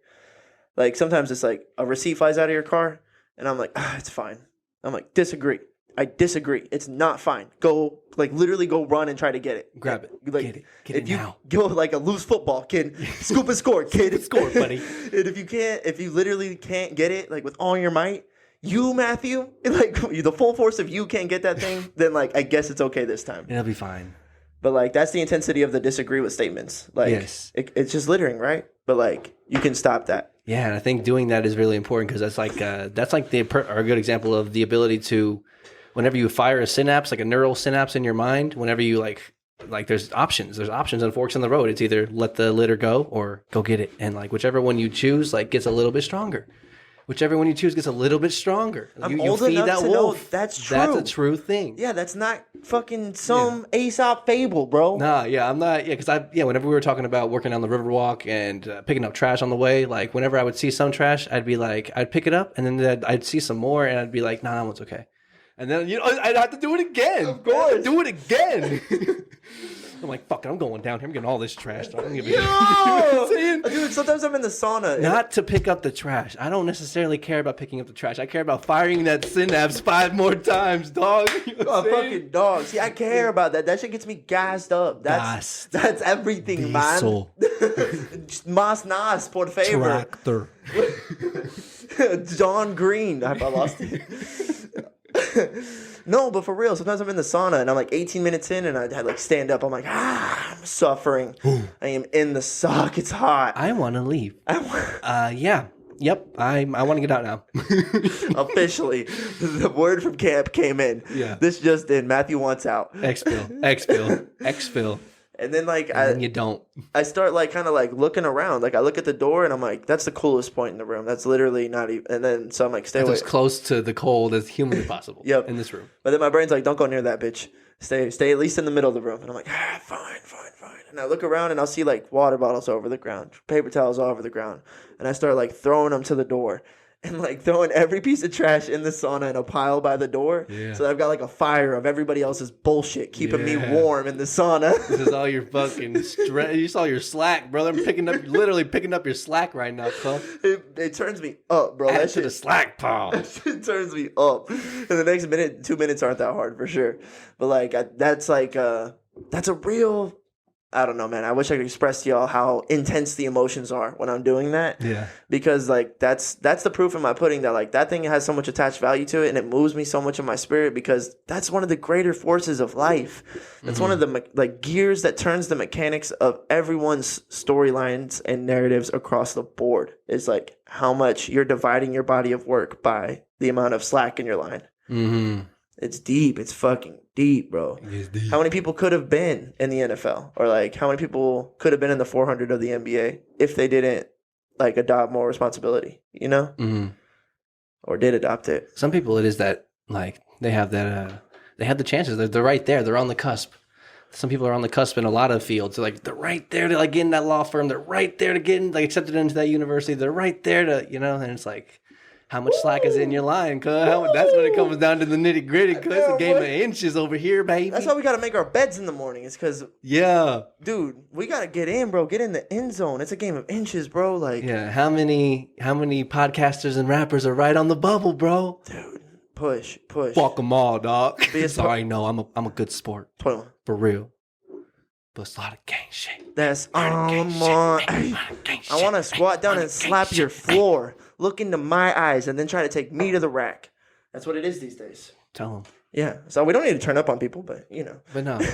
Like sometimes it's like a receipt flies out of your car and I'm like, it's fine. I'm like, disagree. I disagree. It's not fine. Go, like, literally go run and try to get it. Grab it. Like, Get it now. Go like a loose football, kid. Scoop and score, kid. Score, buddy. And if you literally can't get it, like, with all your might, you, Matthew, like, the full force of you can't get that thing, then, like, I guess it's okay this time. It'll be fine. But, like, that's the intensity of the disagree with statements. Like, yes. It's just littering, right? But, like, you can stop that. Yeah, and I think doing that is really important because that's like a good example of the ability to, whenever you fire a synapse, like a neural synapse in your mind, whenever you like there's options and forks in the road. It's either let the litter go or go get it. And like whichever one you choose, like gets a little bit stronger. Whichever one you choose gets a little bit stronger. I'm old enough to know that's true. That's a true thing. Yeah, that's not fucking some Aesop fable, bro. Nah, yeah, I'm not. Yeah, because whenever we were talking about working on the Riverwalk and picking up trash on the way, like whenever I would see some trash, I'd be like, I'd pick it up, and then I'd see some more, and I'd be like, nah, that one's okay. And then I'd have to do it again. Of course, do it again. I'm like, fuck it, I'm going down here. I'm getting all this trash. I don't give a Yo! You know what I'm saying? Dude, sometimes I'm in the sauna. Not to pick up the trash. I don't necessarily care about picking up the trash. I care about firing that synapse 5 more times, dog. You know what I'm saying? Fucking dog. See, I care about that. That shit gets me gassed up. That's everything, Diesel. man. Mas nas, por favor. Tractor. John Green. I lost it. No, but for real, sometimes I'm in the sauna and I'm like 18 minutes in and I like stand up. I'm like, I'm suffering. I am in the suck. It's hot. I want to leave. Yeah. Yep. I want to get out now. Officially, the word from camp came in. Yeah. This just in. Matthew wants out. Exfil. And then like then you don't. I start like kind of like looking around. Like I look at the door and I'm like, that's the coolest point in the room. That's literally not even. And then so I'm like, stay away. As close to the cold as humanly possible. Yep. In this room. But then my brain's like, don't go near that bitch. Stay at least in the middle of the room. And I'm like, fine. And I look around and I'll see like water bottles over the ground, paper towels all over the ground. And I start like throwing them to the door and like throwing every piece of trash in the sauna in a pile by the door. Yeah. So I've got like a fire of everybody else's bullshit keeping me warm in the sauna. This is all your fucking stress. You saw your slack, brother. I'm literally picking up your slack right now, cuz. It turns me up, bro. Add that shit to the slack pile. It turns me up. And the next 2 minutes aren't that hard for sure. But like that's a real. I don't know, man. I wish I could express to y'all how intense the emotions are when I'm doing that. Yeah. Because like that's the proof in my pudding that like that thing has so much attached value to it, and it moves me so much in my spirit because that's one of the greater forces of life. That's one of the like gears that turns the mechanics of everyone's storylines and narratives across the board. Is like how much you're dividing your body of work by the amount of slack in your line. Mm-hmm. It's deep. It's fucking deep, bro. It's deep. How many people could have been in the NFL, or like how many people could have been in the 400 of the NBA if they didn't like adopt more responsibility, you know, or did adopt it? Some people, it is that like they have the chances. They're right there. They're on the cusp. Some people are on the cusp in a lot of fields. They're right there to like get in that law firm. They're right there to get in, like accepted into that university. They're right there to, and it's like, how much slack is in your line? Cause that's when it comes down to the nitty gritty. Cause it's a game of inches over here, baby. That's why we got to make our beds in the morning. It's because, dude, we got to get in, bro. Get in the end zone. It's a game of inches, bro. Like, yeah. How many podcasters and rappers are right on the bubble, bro? Dude, push. Fuck them all, dog. Sorry, no, I'm a good sport. 21. For real. But it's a lot of gang shit. That's all I'm on. I want to squat down and slap your floor. Look into my eyes and then try to take me to the rack. That's what it is these days. Tell them. Yeah. So we don't need to turn up on people, but But no. But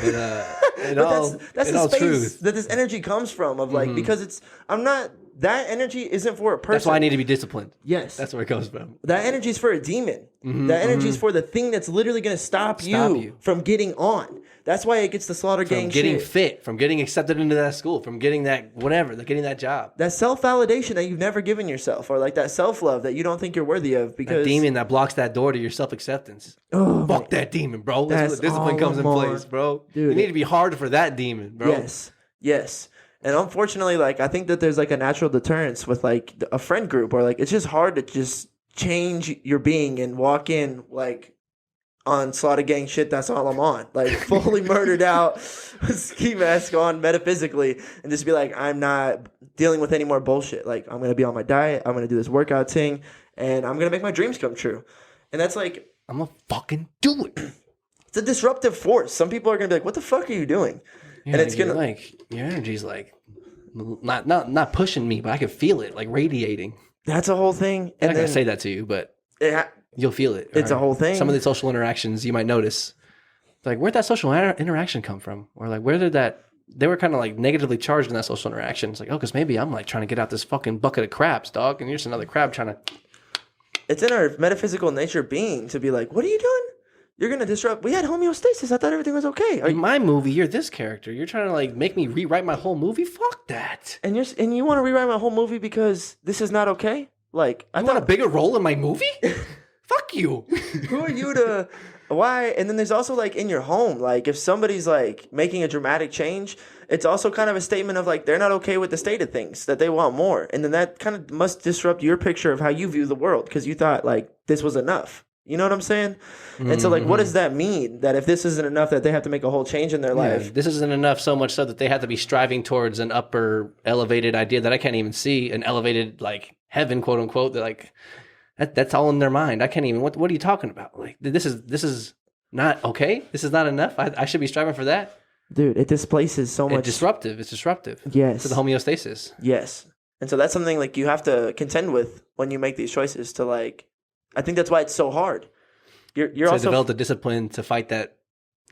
that's the space truth that this energy comes from. Of like because that energy isn't for a person. That's why I need to be disciplined. Yes. That's where it comes from. That energy is for a demon. That energy is for the thing that's literally going to stop you from getting on. That's why it gets the slaughter gang From getting shit. fit, from getting accepted into that school, from getting that whatever, getting that job. That self-validation that you've never given yourself, or like that self-love that you don't think you're worthy of, because that demon that blocks that door to your self-acceptance. Fuck that demon, bro. That's where the discipline comes in place, bro. Dude, you need to be hard for that demon, bro. Yes. And unfortunately, like, I think that there's like a natural deterrence with like a friend group, or like it's just hard to just change your being and walk in like on slaughter gang shit. That's all I'm on, like fully murdered out, ski mask on, metaphysically, and just be like, I'm not dealing with any more bullshit. Like, I'm gonna be on my diet. I'm gonna do this workout thing, and I'm gonna make my dreams come true. And that's like, I'm gonna fucking do it. It's a disruptive force. Some people are gonna be like, what the fuck are you doing? Yeah, and it's gonna like your energy's like not pushing me, but I can feel it like radiating. That's a whole thing. And I'm not gonna say that to you, but you'll feel it. It's a whole thing. Some of the social interactions you might notice, like where'd that social interaction come from, or like where did that? They were kind of like negatively charged in that social interaction. It's like, oh, because maybe I'm like trying to get out this fucking bucket of crabs, dog, and you're just another crab trying to. It's in our metaphysical nature being to be like, what are you doing? You're going to disrupt. We had homeostasis. I thought everything was okay. In my movie, you're this character. You're trying to like make me rewrite my whole movie? Fuck that. And you want to rewrite my whole movie because this is not okay? Like, I want a bigger role in my movie? Fuck you. Who are you to... Why? And then there's also like in your home, like if somebody's like making a dramatic change, it's also kind of a statement of like they're not okay with the state of things, that they want more. And then that kind of must disrupt your picture of how you view the world because you thought like this was enough. You know what I'm saying? Mm-hmm. And so like, what does that mean? That if this isn't enough, that they have to make a whole change in their life? This isn't enough so much so that they have to be striving towards an upper elevated idea that I can't even see, an elevated like heaven, quote unquote, that like... That's all in their mind. I can't even. What are you talking about? Like this is not okay. This is not enough. I should be striving for that. Dude, it displaces so much. It's disruptive. Yes. To the homeostasis. Yes. And so that's something like you have to contend with when you make these choices. To like, I think that's why it's so hard. You're also develop the discipline to fight that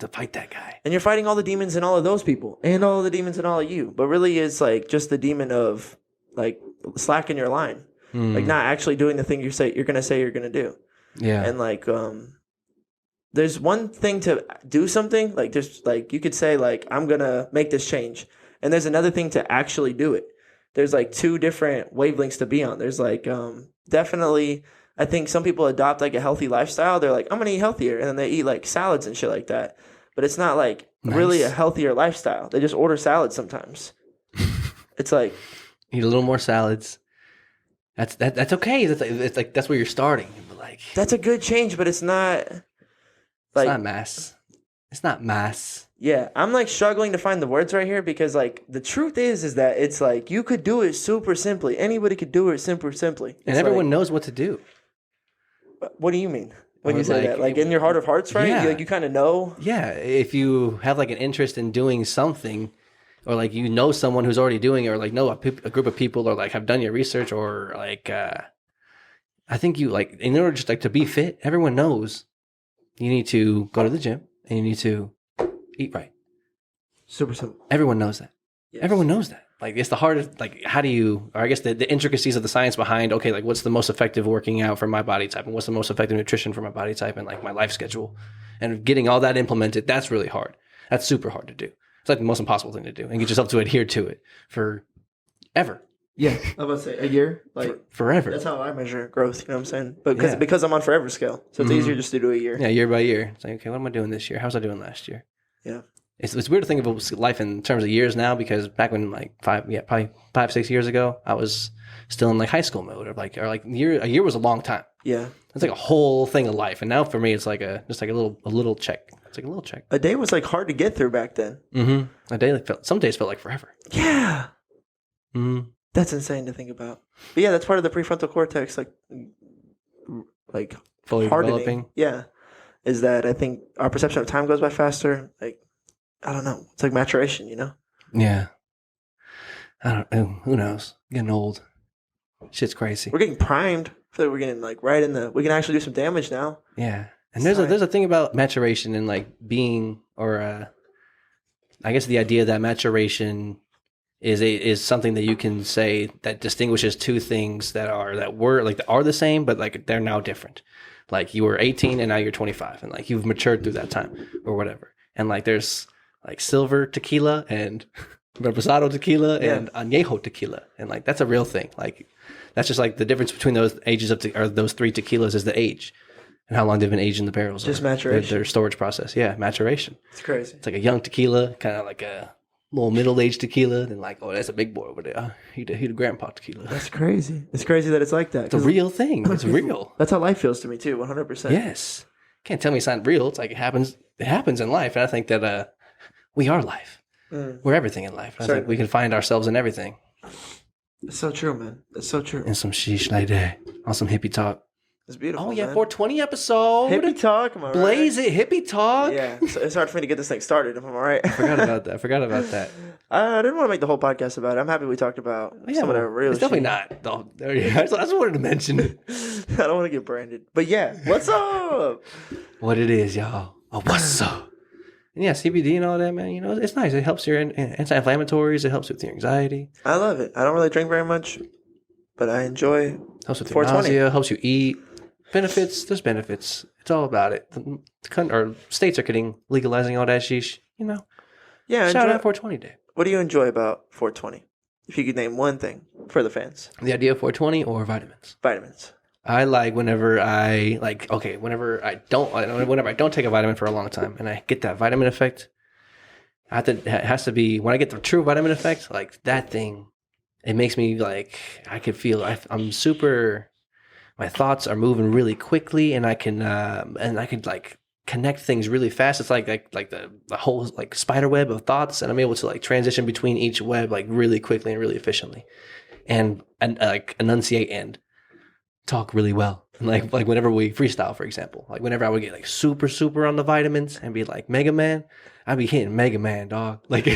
guy. And you're fighting all the demons in all of those people, and all of the demons in all of you. But really, it's like just the demon of like slacking your line. Like not actually doing the thing you're going to do. Yeah. And like, there's one thing to do something like there's like, you could say like, I'm going to make this change. And there's another thing to actually do it. There's like two different wavelengths to be on. There's like, definitely, I think some people adopt like a healthy lifestyle. They're like, I'm going to eat healthier. And then they eat like salads and shit like that. But it's not like really a healthier lifestyle. They just order salads sometimes. It's like. Eat a little more salads. That's okay. It's like that's where you're starting. But like that's a good change, but it's not. Like, it's not mass. It's not mass. Yeah, I'm like struggling to find the words right here because like the truth is that it's like you could do it super simply. Anybody could do it super simply, and everyone knows what to do. What do you mean when you say that? Like in your heart of hearts, right? Yeah. You kind of know. Yeah, if you have like an interest in doing something. Or like you know someone who's already doing it, or like know a group of people, or like have done your research, or like I think you like in order just like to be fit, everyone knows you need to go to the gym and you need to eat right. Super simple. Everyone knows that. Yes. Everyone knows that. like it's the hardest, like how do you, or I guess the intricacies of the science behind, okay, like what's the most effective working out for my body type and what's the most effective nutrition for my body type and like my life schedule and getting all that implemented, that's really hard. That's super hard to do. It's like the most impossible thing to do and get yourself to adhere to it for ever. Yeah, I was about to say a year, like forever. That's how I measure growth. You know what I'm saying? But because I'm on forever scale, so it's easier just to do a year. Yeah, year by year. It's like, okay, what am I doing this year? How was I doing last year? Yeah, it's weird to think about life in terms of years now because back when like probably 5-6 years ago, I was still in like high school mode or like a year was a long time. Yeah, it's like a whole thing of life, and now for me, it's like just like a little check. It's like a little check. A day was like hard to get through back then. Mm-hmm. A day some days felt like forever. Yeah. Mm-hmm. That's insane to think about. But yeah, that's part of the prefrontal cortex, like fully hardening. Developing. Yeah, is that I think our perception of time goes by faster. Like, I don't know. It's like maturation, you know? Yeah. I don't know. Who knows? Getting old. Shit's crazy. We're getting primed. I feel like we're getting like right in the. We can actually do some damage now. Yeah, and there's a thing about maturation and like being, or I guess the idea that maturation is something that you can say that distinguishes two things that are the same, but like they're now different. Like you were 18 and now you're 25, and like you've matured through that time or whatever. And like there's like silver tequila and reposado tequila and añejo tequila, and like that's a real thing. Like that's just like the difference between those ages or those three tequilas is the age and how long they've been aged in the barrels. Just maturation. Their storage process. Yeah, maturation. It's crazy. It's like a young tequila, kind of like a little middle-aged tequila, then like, oh, that's a big boy over there. He the grandpa tequila. That's crazy. It's crazy that it's like that. It's a real thing. It's real. That's how life feels to me too, 100%. Yes. Can't tell me it's not real. It's like it happens in life. And I think that we are life. We're everything in life. I think we can find ourselves in everything. It's so true, man. It's so true. And some sheesh like that. On some hippie talk. It's beautiful. Oh yeah, man. 420 episode. Hippie talk, am I right? Blaze it, hippie talk. Yeah, it's hard for me to get this thing started. If I'm all right. I forgot about that. I didn't want to make the whole podcast about it. I'm happy we talked about some of the real. It's definitely not. I just wanted to mention it. I don't want to get branded, but yeah, what's up? What it is, y'all? Oh, what's up? And yeah, CBD and all that, man. You know, it's nice. It helps your anti-inflammatories. It helps with your anxiety. I love it. I don't really drink very much, but I enjoy. Helps with your nausea. Helps you eat. Benefits. There's benefits. It's all about it. Our states are legalizing all that sheesh. You know. Yeah. Shout out 420 Day. What do you enjoy about 420? If you could name one thing for the fans. The idea of 420 or vitamins? Vitamins. I like whenever I don't take a vitamin for a long time and I get that vitamin effect. It has to be when I get the true vitamin effect, like that thing. It makes me like I could feel I'm super. My thoughts are moving really quickly, and I could like connect things really fast. It's like the whole like spider web of thoughts, and I'm able to like transition between each web like really quickly and really efficiently, and like enunciate and talk really well. And like whenever we freestyle, for example, like whenever I would get like super on the vitamins and be like Mega Man, I'd be hitting Mega Man, dog. Like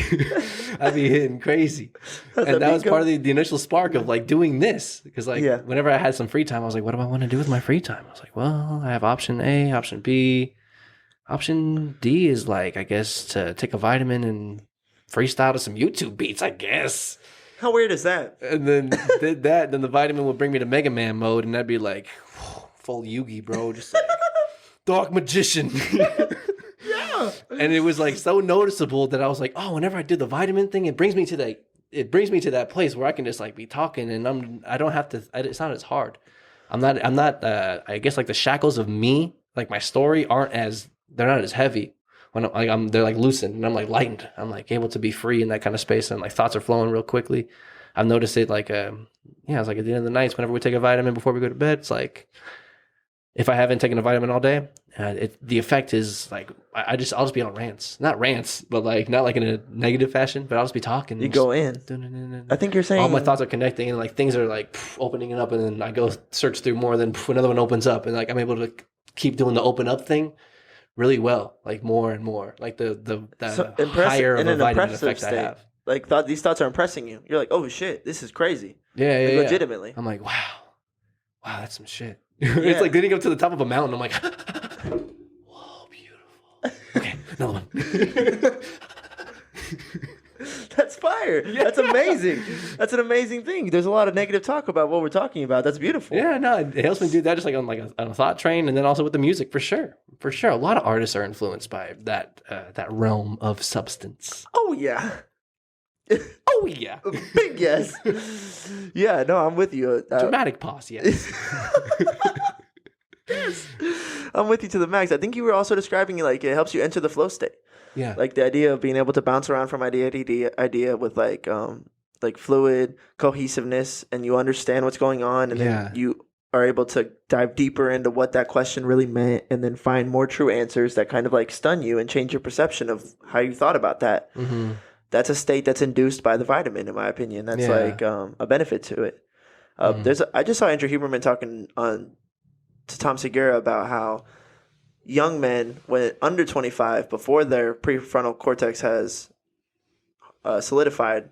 I'd be hitting crazy. And that was part of the initial spark of like doing this. Because like whenever I had some free time, I was like, what do I want to do with my free time? I was like, well, I have option A, option B. Option D is like, I guess, to take a vitamin and freestyle to some YouTube beats, I guess. How weird is that? And then did that, then the vitamin would bring me to Mega Man mode, and that'd be like full Yugi, bro, just like Dark Magician. Yeah. And it was like so noticeable that I was like, oh, whenever I do the vitamin thing, it brings me to that place where I can just like be talking, and I don't have to. It's not as hard. I'm not. I guess like the shackles of me, like my story, they're not as heavy. When they're like loosened and I'm like lightened. I'm like able to be free in that kind of space, and like thoughts are flowing real quickly. I've noticed it like it's like at the end of the nights whenever we take a vitamin before we go to bed. It's like if I haven't taken a vitamin all day, the effect is like I'll just be on rants, not rants, but like not like in a negative fashion, but I'll just be talking. You go in. I think you're saying all my thoughts are connecting, and like things are like opening it up, and then I go search through more, then another one opens up, and like I'm able to keep doing the open up thing really well, like more and more, like the higher of a vitamin effect I have. Like these thoughts are impressing you. You're like, oh shit, this is crazy. Yeah. Legitimately. I'm like, wow, that's some shit. It's like getting up to the top of a mountain. I'm like, whoa, beautiful. Okay, another one. That's fire. Yeah. That's amazing. That's an amazing thing. There's a lot of negative talk about what we're talking about. That's beautiful. Yeah, no, it helps me do that just like on a thought train, and then also with the music for sure. For sure, a lot of artists are influenced by that realm of substance. Oh yeah. Oh yeah, Big yes. Yeah, no, I'm with you. dramatic pause. Yes. Yes. I'm with you to the max. I think you were also describing like it helps you enter the flow state. Yeah. Like the idea of being able to bounce around from idea to idea with like fluid cohesiveness, and you understand what's going on, and then you are able to dive deeper into what that question really meant, and then find more true answers that kind of like stun you and change your perception of how you thought about that. Mm-hmm. That's a state that's induced by the vitamin, in my opinion. That's like a benefit to it. I just saw Andrew Huberman talking to Tom Segura about how young men, when under 25, before their prefrontal cortex has solidified,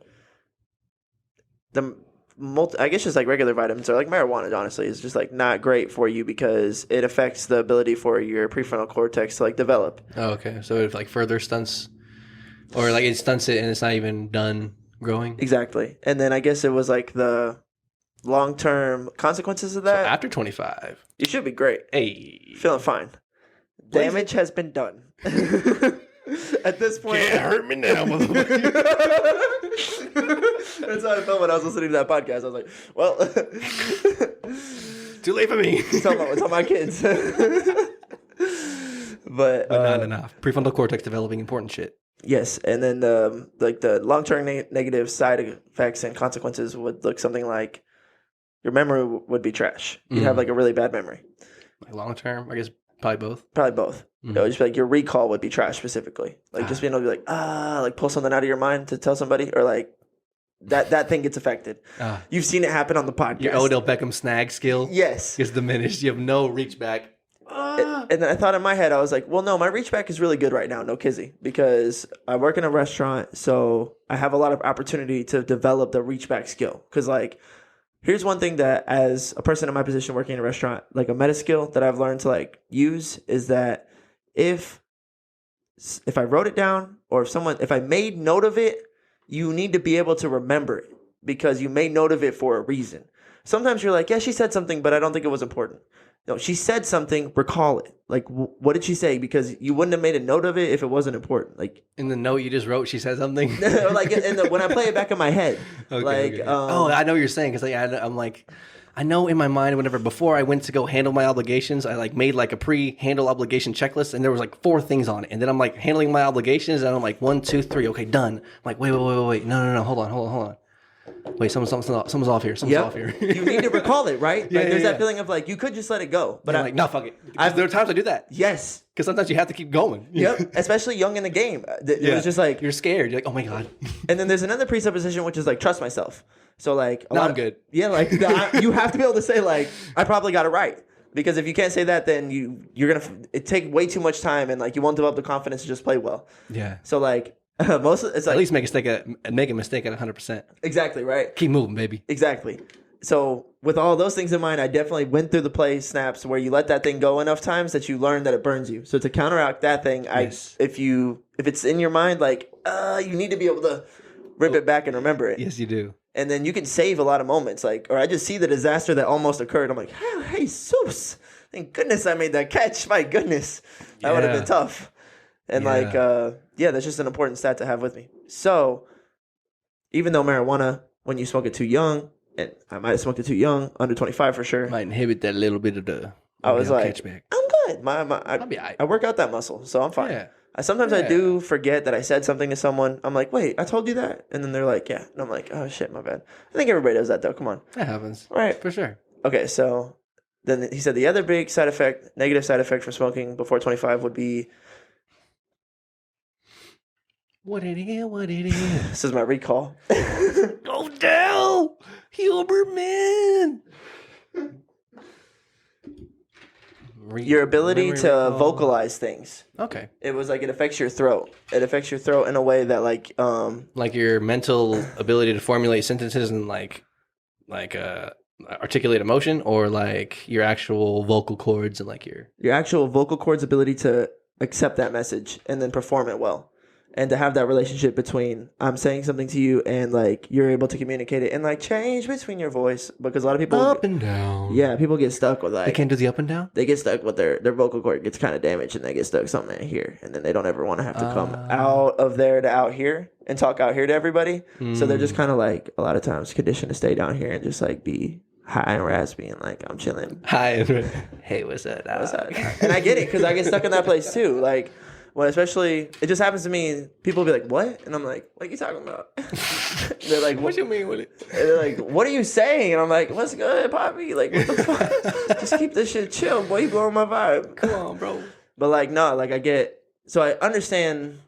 I guess just like regular vitamins or like marijuana, honestly, is just like not great for you because it affects the ability for your prefrontal cortex to like develop. Oh, okay. So it like further stunts, or like it stunts it and it's not even done growing. Exactly. And then I guess it was like the long-term consequences of that. So after 25, you should be great. hey, Feeling fine. Damage has been done. At this point, can't hurt me now, motherfucker. That's how I felt when I was listening to that podcast. I was like, well, Too late for me. tell my kids. But not enough. Prefrontal cortex developing important shit. Yes, and then the long-term negative side effects and consequences would look something like your memory would be trash. You'd have like a really bad memory. Like long term, I guess probably both. Probably both. It would just be like your recall would be trash specifically. Like just being able to be like, like pull something out of your mind to tell somebody, or like that thing gets affected. You've seen it happen on the podcast. Your Odell Beckham snag skill Yes. gets diminished. You have no reach back. And then I thought in my head, I was like, well, no, my reach back is really good right now. No kizzy. Because I work in a restaurant, so I have a lot of opportunity to develop the reach back skill. Because like, here's one thing that as a person in my position working in a restaurant, like a meta skill that I've learned to like use is that if I wrote it down, or if I made note of it, you need to be able to remember it because you made note of it for a reason. Sometimes you're like, yeah, she said something, but I don't think it was important. No, she said something, recall it. Like, what did she say? Because you wouldn't have made a note of it if it wasn't important. Like in the note you just wrote, she said something. or like when I play it back in my head. Okay, like, okay. I know what you're saying, because like, I'm like, I know in my mind, whenever before I went to go handle my obligations, I like made like a pre-handle obligation checklist, and there was like 4 things on it, and then I'm like handling my obligations, and I'm like 1, 2, 3, okay, done. I'm like, wait, no, hold on. Wait, someone's off here. Someone's off here. You need to recall it, right? Yeah, like, there's that feeling of like you could just let it go, but I'm like, no, fuck it. There are times I do that. Yes. Because sometimes you have to keep going. Yep. Especially young in the game. It was just like you're scared. You're like, oh my god. And then there's another presupposition which is like trust myself. So like, I'm good. Yeah, like you have to be able to say like I probably got it right. Because if you can't say that, then you're gonna take way too much time, and like you won't develop the confidence to just play well. Yeah. So like it's like at least make a mistake at 100%. Exactly right. Keep moving, baby. Exactly. So with all those things in mind, I definitely went through the play snaps where you let that thing go enough times that you learn that it burns you. So to counteract that thing, Yes. if it's in your mind, like you need to be able to rip it back and remember it. Yes, you do. And then you can save a lot of moments. Like, or I just see the disaster that almost occurred. I'm like, hey, Jesus. Thank goodness I made that catch. My goodness. That would have been tough. And that's just an important stat to have with me. So even though marijuana, when you smoke it too young, and I might have smoked it too young, under 25 for sure. Might inhibit that little bit of the I was like, catchback. I'm good. I'll be all right. I work out that muscle, so I'm fine. Yeah. Sometimes I do forget that I said something to someone. I'm like, wait, I told you that? And then they're like, yeah. And I'm like, oh, shit, my bad. I think everybody does that, though. Come on. That happens. Right. For sure. Okay, so then he said the other big negative side effect from smoking before 25 would be... What it is. This is my recall. Odell Huberman. Your ability to vocalize things. Okay. It was like it affects your throat. It affects your throat in a way that like your mental ability to formulate sentences and like articulate emotion, or like your actual vocal cords and like your actual vocal cords ability to accept that message and then perform it well. and to have that relationship between I'm saying something to you and like you're able to communicate it and like change between your voice, because a lot of people Up and down. yeah, people get stuck with They like can't do the up and down? they get stuck with their vocal cord gets kind of damaged and they get stuck something here, and then they don't ever want to have to come out of there to out here and talk out here to everybody. So they're just kind of like a lot of times conditioned to stay down here and just like be high and raspy and like I'm chilling. Hi. Hey, what's up? What's up? And I get it because I get stuck in that place too. Like when especially it just happens to me, people will be like, "What?" And I'm like, "What are you talking about?" They're like, What you mean with it? And they're like, "What are you saying?" And I'm like, "What's good, Poppy? Like, what the fuck? Just keep this shit chill, boy. You blowing my vibe." Come on, bro. But like, no, like I get, so I understand.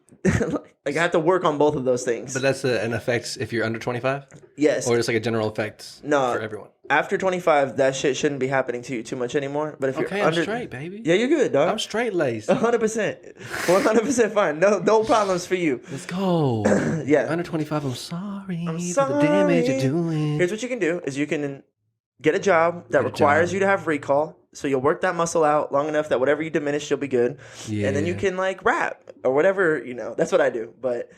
Like I have to work on both of those things. But that's an effect if you're under 25? Yes. Or it's like a general effect No. for everyone? After 25, that shit shouldn't be happening to you too much anymore. But if Okay, you're under, I'm straight, baby. yeah, you're good, dog. I'm straight laced. 100%, 100% fine. No problems for you. Let's go. Yeah. Under 25, I'm sorry for the sorry. damage you're doing. Here's what you can do: is you can get a job that requires you to have recall. So you'll work that muscle out long enough that whatever you diminish, you'll be good. Yeah. And then you can like rap or whatever, that's what I do. But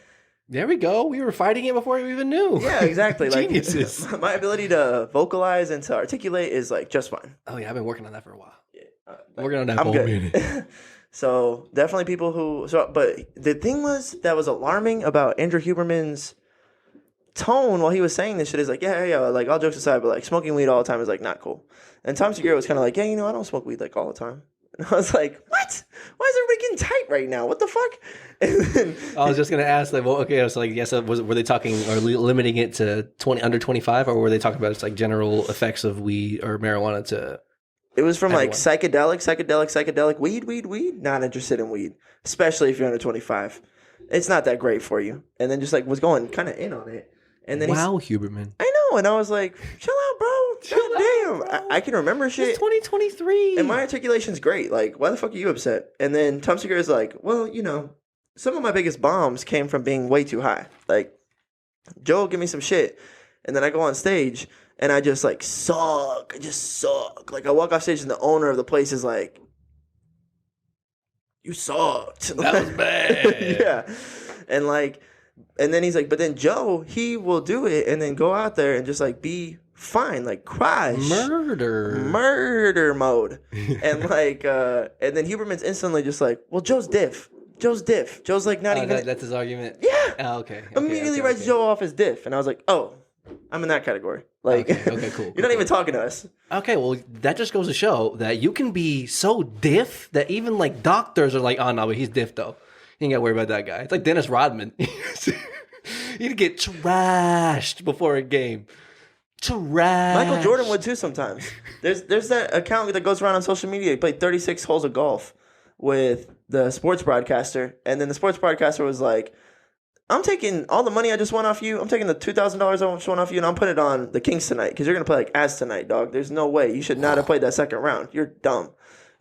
there we go. We were fighting it before we even knew. yeah, exactly. Like Geniuses. my ability to vocalize and to articulate is like just fine. Oh, yeah. I've been working on that for a while. Yeah. Working on that I'm for a good. minute. So definitely people who, but the thing that was alarming about Andrew Huberman's tone while he was saying this shit is like, yeah, like all jokes aside, but like smoking weed all the time is like not cool. And Tom Segura was kind of like, yeah, I don't smoke weed like all the time. And I was like, what? Why is everybody getting tight right now? What the fuck? And then I was just gonna ask, like, well, okay, so like, yes, were they talking or limiting it to under 25, or were they talking about just like general effects of weed or marijuana to? it was from everyone? like psychedelic, weed. Not interested in weed, especially if you're under 25. It's not that great for you. And then just like was going kind of in on it. And then Wow, Huberman. I know, and I was like, chill out, bro. God damn. I can remember shit. It's 2023. And my articulation's great. Like, why the fuck are you upset? And then Tom Segura is like, well, some of my biggest bombs came from being way too high. Like, Joe, give me some shit. And then I go on stage and I just like suck. I just suck. Like, I walk off stage and the owner of the place is like, you sucked. That was bad. Yeah. And then he's like, but then Joe, he will do it and then go out there and just like be fine, like crush. Murder mode. And like, and then Huberman's instantly just like, well, Joe's diff. Joe's like not even. That's his argument? Yeah. Oh, okay. Immediately writes Joe off as diff. And I was like, oh, I'm in that category. Like, okay, cool. You're not even talking to us. Okay, well, that just goes to show that you can be so diff that even like doctors are like, oh no, but he's diff though. You ain't got to worry about that guy. It's like Dennis Rodman. He'd get trashed before a game. Trash. Michael Jordan would too sometimes. There's that account that goes around on social media. He played 36 holes of golf with the sports broadcaster. And then the sports broadcaster was like, I'm taking all the money I just won off you. I'm taking the $2,000 I just won off you, and I'm putting it on the Kings tonight because you're going to play like ass tonight, dog. There's no way. You should not have played that second round. You're dumb.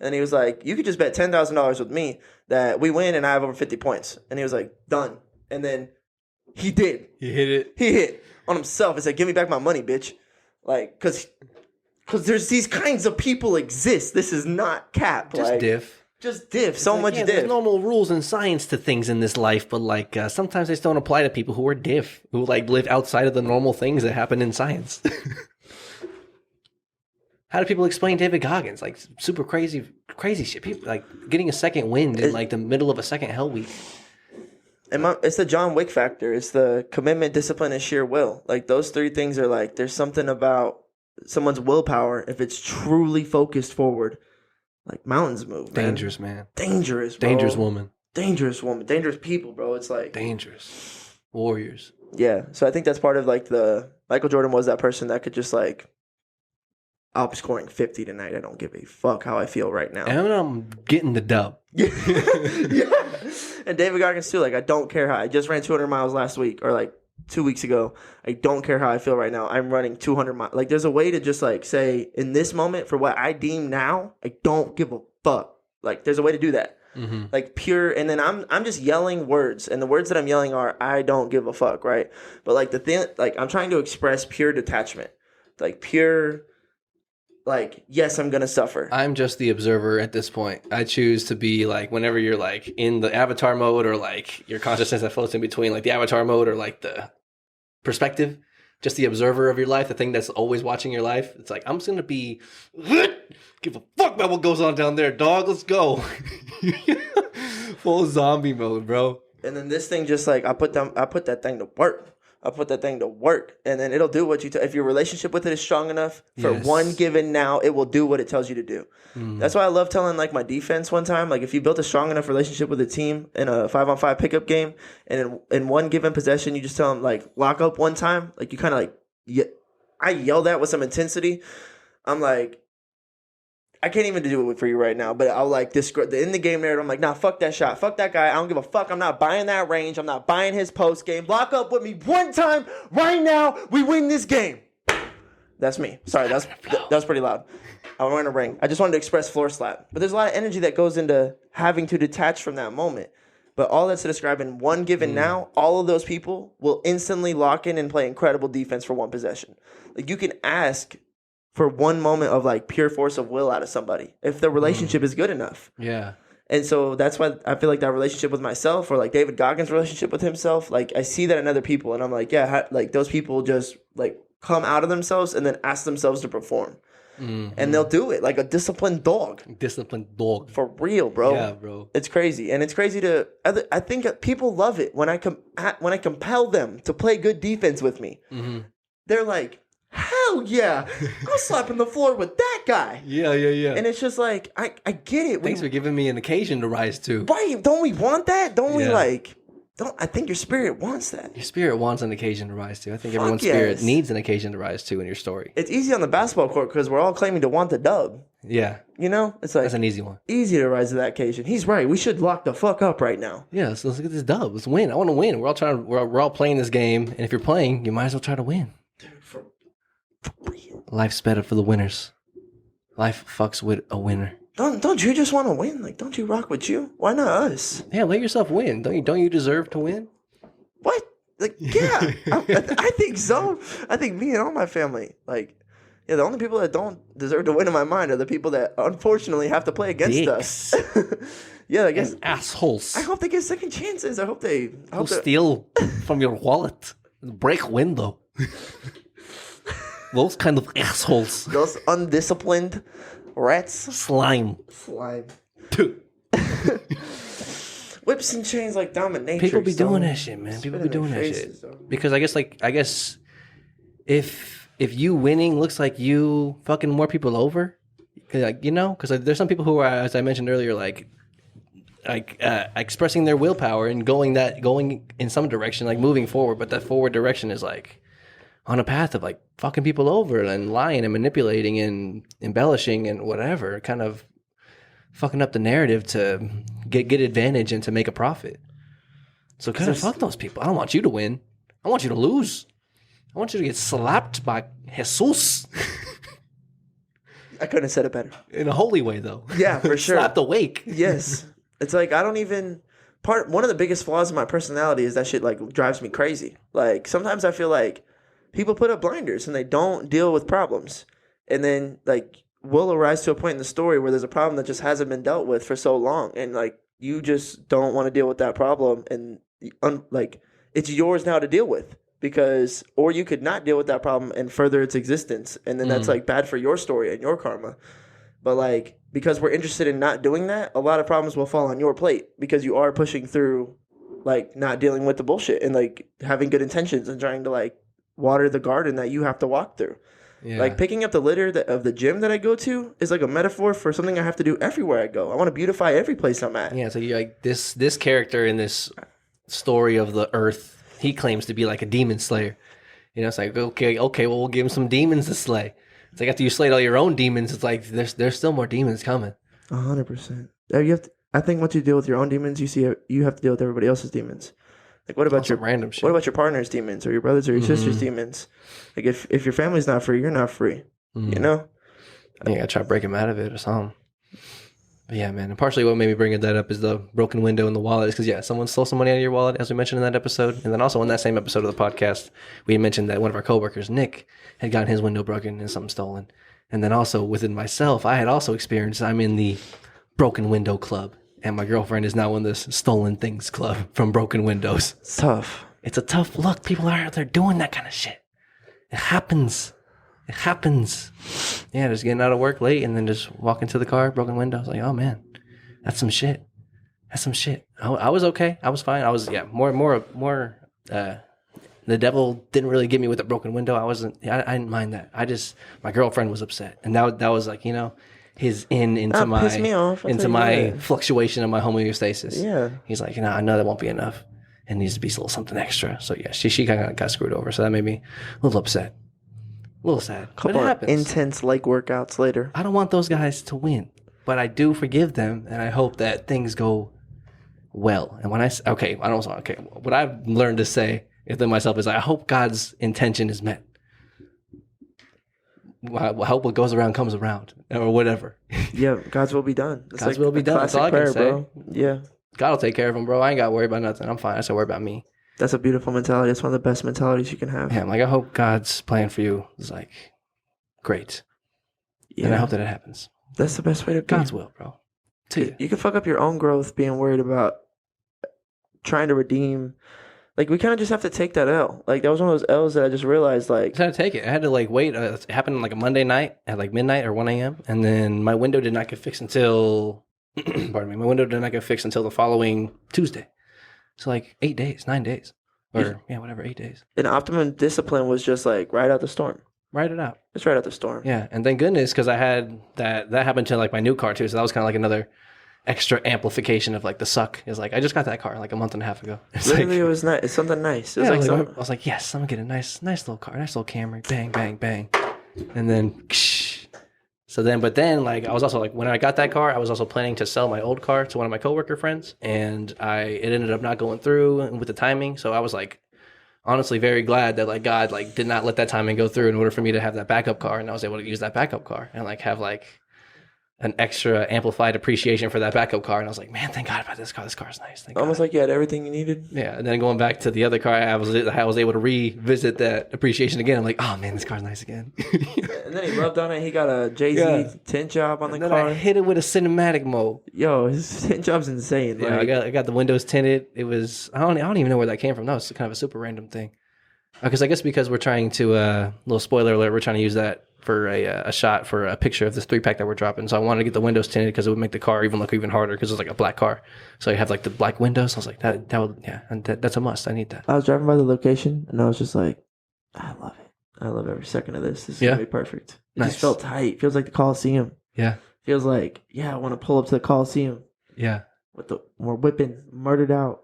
And he was like, you could just bet $10,000 with me that we win and I have over 50 points. And he was like, done. And then he did. He hit it. He hit on himself and said, give me back my money, bitch. Like, because there's these kinds of people exist. This is not cap. Just like, diff. Just diff. So much diff. There's normal rules and science to things in this life, but like sometimes they just don't apply to people who are diff, who like live outside of the normal things that happen in science. How do people explain David Goggins? Like super crazy shit. People like getting a second wind in like the middle of a second hell week. It's the John Wick factor. It's the commitment, discipline, and sheer will. Like those three things are like, there's something about someone's willpower if it's truly focused forward. Like mountains move. Dangerous, man. Dangerous, bro. Dangerous woman. Dangerous woman. Dangerous people, bro. It's like dangerous warriors. Yeah. So I think that's part of like the Michael Jordan was that person that could just like, I'll be scoring 50 tonight. I don't give a fuck how I feel right now. And I'm getting the dub. Yeah. And David Goggins too. Like I don't care how I just ran 200 miles last week or like 2 weeks ago. I don't care how I feel right now. I'm running 200 miles. Like there's a way to just like say in this moment for what I deem now, I don't give a fuck. Like there's a way to do that. Mm-hmm. Like pure. And then I'm just yelling words, and the words that I'm yelling are I don't give a fuck, right? But like the thing, like I'm trying to express pure detachment, like pure like, yes, I'm gonna suffer. I'm just the observer at this point. I choose to be like, whenever you're like in the avatar mode or like your consciousness that floats in between, like the avatar mode or like the perspective, just the observer of your life, the thing that's always watching your life. It's like, I'm just gonna be, give a fuck about what goes on down there, dog. Let's go. Full zombie mode, bro. And then this thing just like I put that thing to work. I put that thing to work, and then it'll do what you if your relationship with it is strong enough for one given now, it will do what it tells you to do. That's why I love telling like my defense one time, like if you built a strong enough relationship with a team in a 5-on-5 pickup game, and in one given possession, you just tell them like lock up one time, like you kind of like I yell that with some intensity. I'm like, I can't even do it for you right now, but I'll like describe in the game narrative. I'm like, nah, fuck that shot. Fuck that guy. I don't give a fuck. I'm not buying that range. I'm not buying his post game. Lock up with me one time right now. We win this game. That's me. Sorry, that was pretty loud. I was wearing a ring. I just wanted to express floor slap. But there's a lot of energy that goes into having to detach from that moment. But all that's to describe in one given now, all of those people will instantly lock in and play incredible defense for one possession. Like you can ask for one moment of like pure force of will out of somebody if the relationship is good enough. Yeah. And so that's why I feel like that relationship with myself, or like David Goggins' relationship with himself, like I see that in other people, and I'm like, yeah, like those people just like come out of themselves and then ask themselves to perform. And they'll do it like a disciplined dog. Disciplined dog. For real, bro. Yeah, bro. It's crazy. And it's crazy to, I think people love it when I compel them to play good defense with me. They're like, hell yeah, I'm slapping the floor with that guy. Yeah. And it's just like, I get it. Thanks for giving me an occasion to rise to. Right. Don't we want that? Don't we like, I think your spirit wants that. Your spirit wants an occasion to rise to. I think everyone's spirit needs an occasion to rise to in your story. It's easy on the basketball court because we're all claiming to want the dub. Yeah. You know? It's like, that's an easy one. Easy to rise to that occasion. He's right. We should lock the fuck up right now. Yeah, so let's look at this dub. Let's win. I want to win. We're all playing this game, and if you're playing, you might as well try to win. For real. Life's better for the winners. Life fucks with a winner. Don't you just want to win? Like, don't you rock with you? Why not us? Yeah, let yourself win. Don't you deserve to win? What? Like, yeah, I think so. I think me and all my family, like, yeah, the only people that don't deserve to win in my mind are the people that unfortunately have to play against us. Yeah, I guess. And assholes. I hope they get second chances. I hope they steal from your wallet, break window. Those kind of assholes. Those undisciplined rats. Slime. Whips and chains like dominatrix. People be doing that shit, man. People be doing that shit. Because I guess if you winning looks like you fucking more people over, like, you know, because there's some people who are, as I mentioned earlier, like expressing their willpower and going in some direction, like moving forward, but that forward direction is like on a path of like fucking people over and lying and manipulating and embellishing and whatever, kind of fucking up the narrative to get advantage and to make a profit. So kind of fuck those people. I don't want you to win. I want you to lose. I want you to get slapped by Jesus. I couldn't have said it better. In a holy way, though. Yeah, for sure. Slapped awake. Yes. It's like I don't even... One of the biggest flaws in my personality is that shit like drives me crazy. Like sometimes I feel like people put up blinders and they don't deal with problems. And then like we'll arise to a point in the story where there's a problem that just hasn't been dealt with for so long. And like you just don't want to deal with that problem. And like it's yours now to deal with. Because, or you could not deal with that problem and further its existence. And then that's like bad for your story and your karma. But like, because we're interested in not doing that, a lot of problems will fall on your plate because you are pushing through like not dealing with the bullshit and like having good intentions and trying to like water the garden that you have to walk through. Yeah. Like picking up the litter of the gym that I go to is like a metaphor for something I have to do everywhere I go. I want to beautify every place I'm at. Yeah, so you're like this character in this story of the earth, he claims to be like a demon slayer. You know, it's like, okay, well, we'll give him some demons to slay. It's like after you slayed all your own demons, it's like there's still more demons coming. 100%. I think once you deal with your own demons, you have to deal with everybody else's demons. Like what about your random shit? What about your partner's demons or your brother's or your sister's demons? Like if your family's not free, you're not free. You know? I think I try to break him out of it or something. But yeah, man. And partially what made me bring that up is the broken window in the wallet. Is because someone stole some money out of your wallet, as we mentioned in that episode. And then also in that same episode of the podcast, we mentioned that one of our coworkers, Nick, had gotten his window broken and something stolen. And then also within myself, I had also experienced, I'm in the broken window club. And my girlfriend is now in this stolen things club from broken windows. It's tough. It's a tough look. People are out there doing that kind of shit. It happens. It happens. Yeah, just getting out of work late and then just walking to the car, broken windows. Like, oh man, that's some shit. That's some shit. I was okay. I was fine. I was, more. The devil didn't really get me with a broken window. I didn't mind that. My girlfriend was upset. And that was like, his into my, pissed me off. into my fluctuation of my homeostasis. Yeah. He's like, I know that won't be enough. It needs to be a little something extra. So yeah, she kind of got screwed over. So that made me a little upset. A little sad. But it happens. Intense leg workouts later. I don't want those guys to win. But I do forgive them. And I hope that things go well. And when what I've learned to say within myself is I hope God's intention is met. I hope what goes around comes around, or whatever. Yeah, God's will be done. It's God's will be done. That's all I can say. Bro. Yeah. God will take care of him, bro. I ain't got to worry about nothing. I'm fine. I should worry about me. That's a beautiful mentality. It's one of the best mentalities you can have. Yeah, I'm like, I hope God's plan for you is like great. Yeah. And I hope that it happens. That's the best way to be. God's will, bro. You can fuck up your own growth being worried about trying to redeem. Like, we kind of just have to take that L. Like, that was one of those L's that I just realized, like... I just had to take it. I had to, wait. It happened like a Monday night at, midnight or 1 a.m. And then my window did not get fixed until... pardon me. My window did not get fixed until the following Tuesday. So, 8 days, 9 days. Or, 8 days. And optimum discipline was just, ride out the storm. Ride it out. Just ride out the storm. Yeah. And thank goodness, because I had that happened to, my new car, too. So that was kind of another... extra amplification of the suck is I just got that car a month and a half ago. Literally, it was nice. It's something nice. It was I was like, yes, I'm gonna get a nice little car, nice little Camry, bang, bang, bang, and then, but then I was also when I got that car, I was also planning to sell my old car to one of my coworker friends, and it ended up not going through with the timing. So I was honestly very glad that God did not let that timing go through in order for me to have that backup car, and I was able to use that backup car and have an extra amplified appreciation for that backup car. And I was like, man, thank God about this car. This car is nice. Thank Almost God. like you had everything you needed. Yeah. And then going back to the other car, I was able to revisit that appreciation again. I'm like, oh man, this car's nice again. And then he rubbed on it. He got a Jay-Z tint job on the car. And then I hit it with a cinematic mode. Yo, his tint job's insane. Yeah, I got the windows tinted. It was, I don't even know where that came from. That was kind of a super random thing. Because we're trying to, little spoiler alert, we're trying to use that for a shot for a picture of this 3-pack that we're dropping. So I wanted to get the windows tinted because it would make the car look even harder because it's a black car. So you have the black windows. I was like, that's a must. I need that. I was driving by the location and I was just like, I love it. I love every second of this. This is going to be perfect. It just felt tight. Feels like the Coliseum. Yeah. Feels like, I want to pull up to the Coliseum. Yeah. We're whipping, murdered out,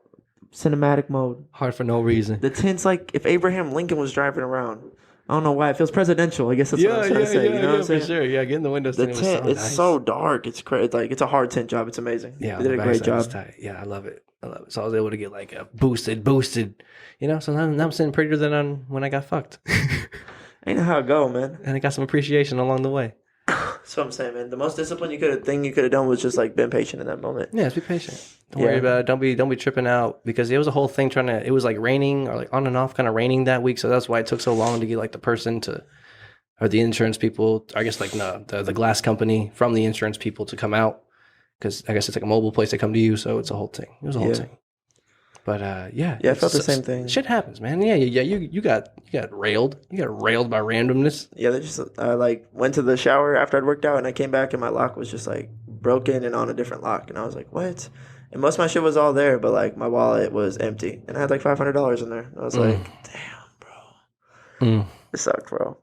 cinematic mode. Hard for no reason. The tint's if Abraham Lincoln was driving around. I don't know why. It feels presidential. I guess that's what I was trying to say. You know what I'm saying? For sure. Yeah, getting the windows tinted. The tint, it's so dark. It's crazy. It's a hard tint job. It's amazing. Yeah, they did a great job. Yeah, I love it. So I was able to get a boosted. So now I'm sitting prettier than when I got fucked. Ain't know how it go, man. And I got some appreciation along the way. That's what I'm saying, man. The most discipline you could have done was just been patient in that moment. Yeah, just be patient. Don't worry about it. Don't be tripping out because it was a whole thing it was raining or on and off kind of raining that week. So that's why it took so long to get the person or the insurance people, I guess the glass company from the insurance people to come out. Because I guess it's a mobile place to come to you. So it's a whole thing. It was a whole thing. But I felt the same thing. Shit happens, man. Yeah. You got railed. You got railed by randomness. Yeah, they just went to the shower after I'd worked out, and I came back, and my lock was just broken and on a different lock, and I was like, what? And most of my shit was all there, but my wallet was empty, and I had $500 in there. I was like, damn, bro, it sucked, bro.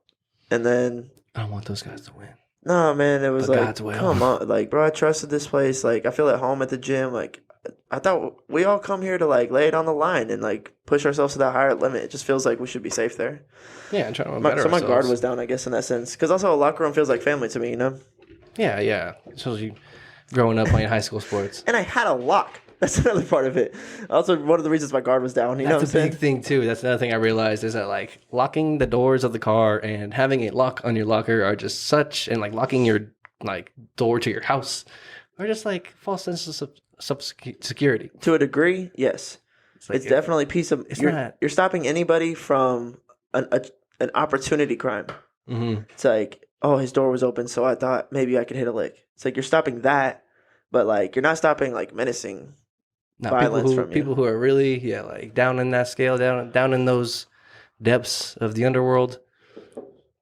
And then I don't want those guys to win. No, man, it was God's will. Come on, bro, I trusted this place. I feel at home at the gym. I thought we all come here to lay it on the line and push ourselves to that higher limit. It just feels like we should be safe there. Yeah, and trying to better ourselves. My guard was down, I guess, in that sense. Because also a locker room feels like family to me, you know? Yeah. So you growing up playing high school sports. And I had a lock. That's another part of it. Also, one of the reasons my guard was down. You know what I'm saying? That's a big thing too. That's another thing I realized is that locking the doors of the car and having a lock on your locker are just such, and locking your door to your house are just false senses of security. To a degree, yes. It's definitely piece of. You're stopping anybody from an opportunity crime. Mm-hmm. It's oh, his door was open, so I thought maybe I could hit a lick. It's like you're stopping that, but like you're not stopping like menacing Now, violence from you. people who are really, yeah, like down in that scale, down in those depths of the underworld,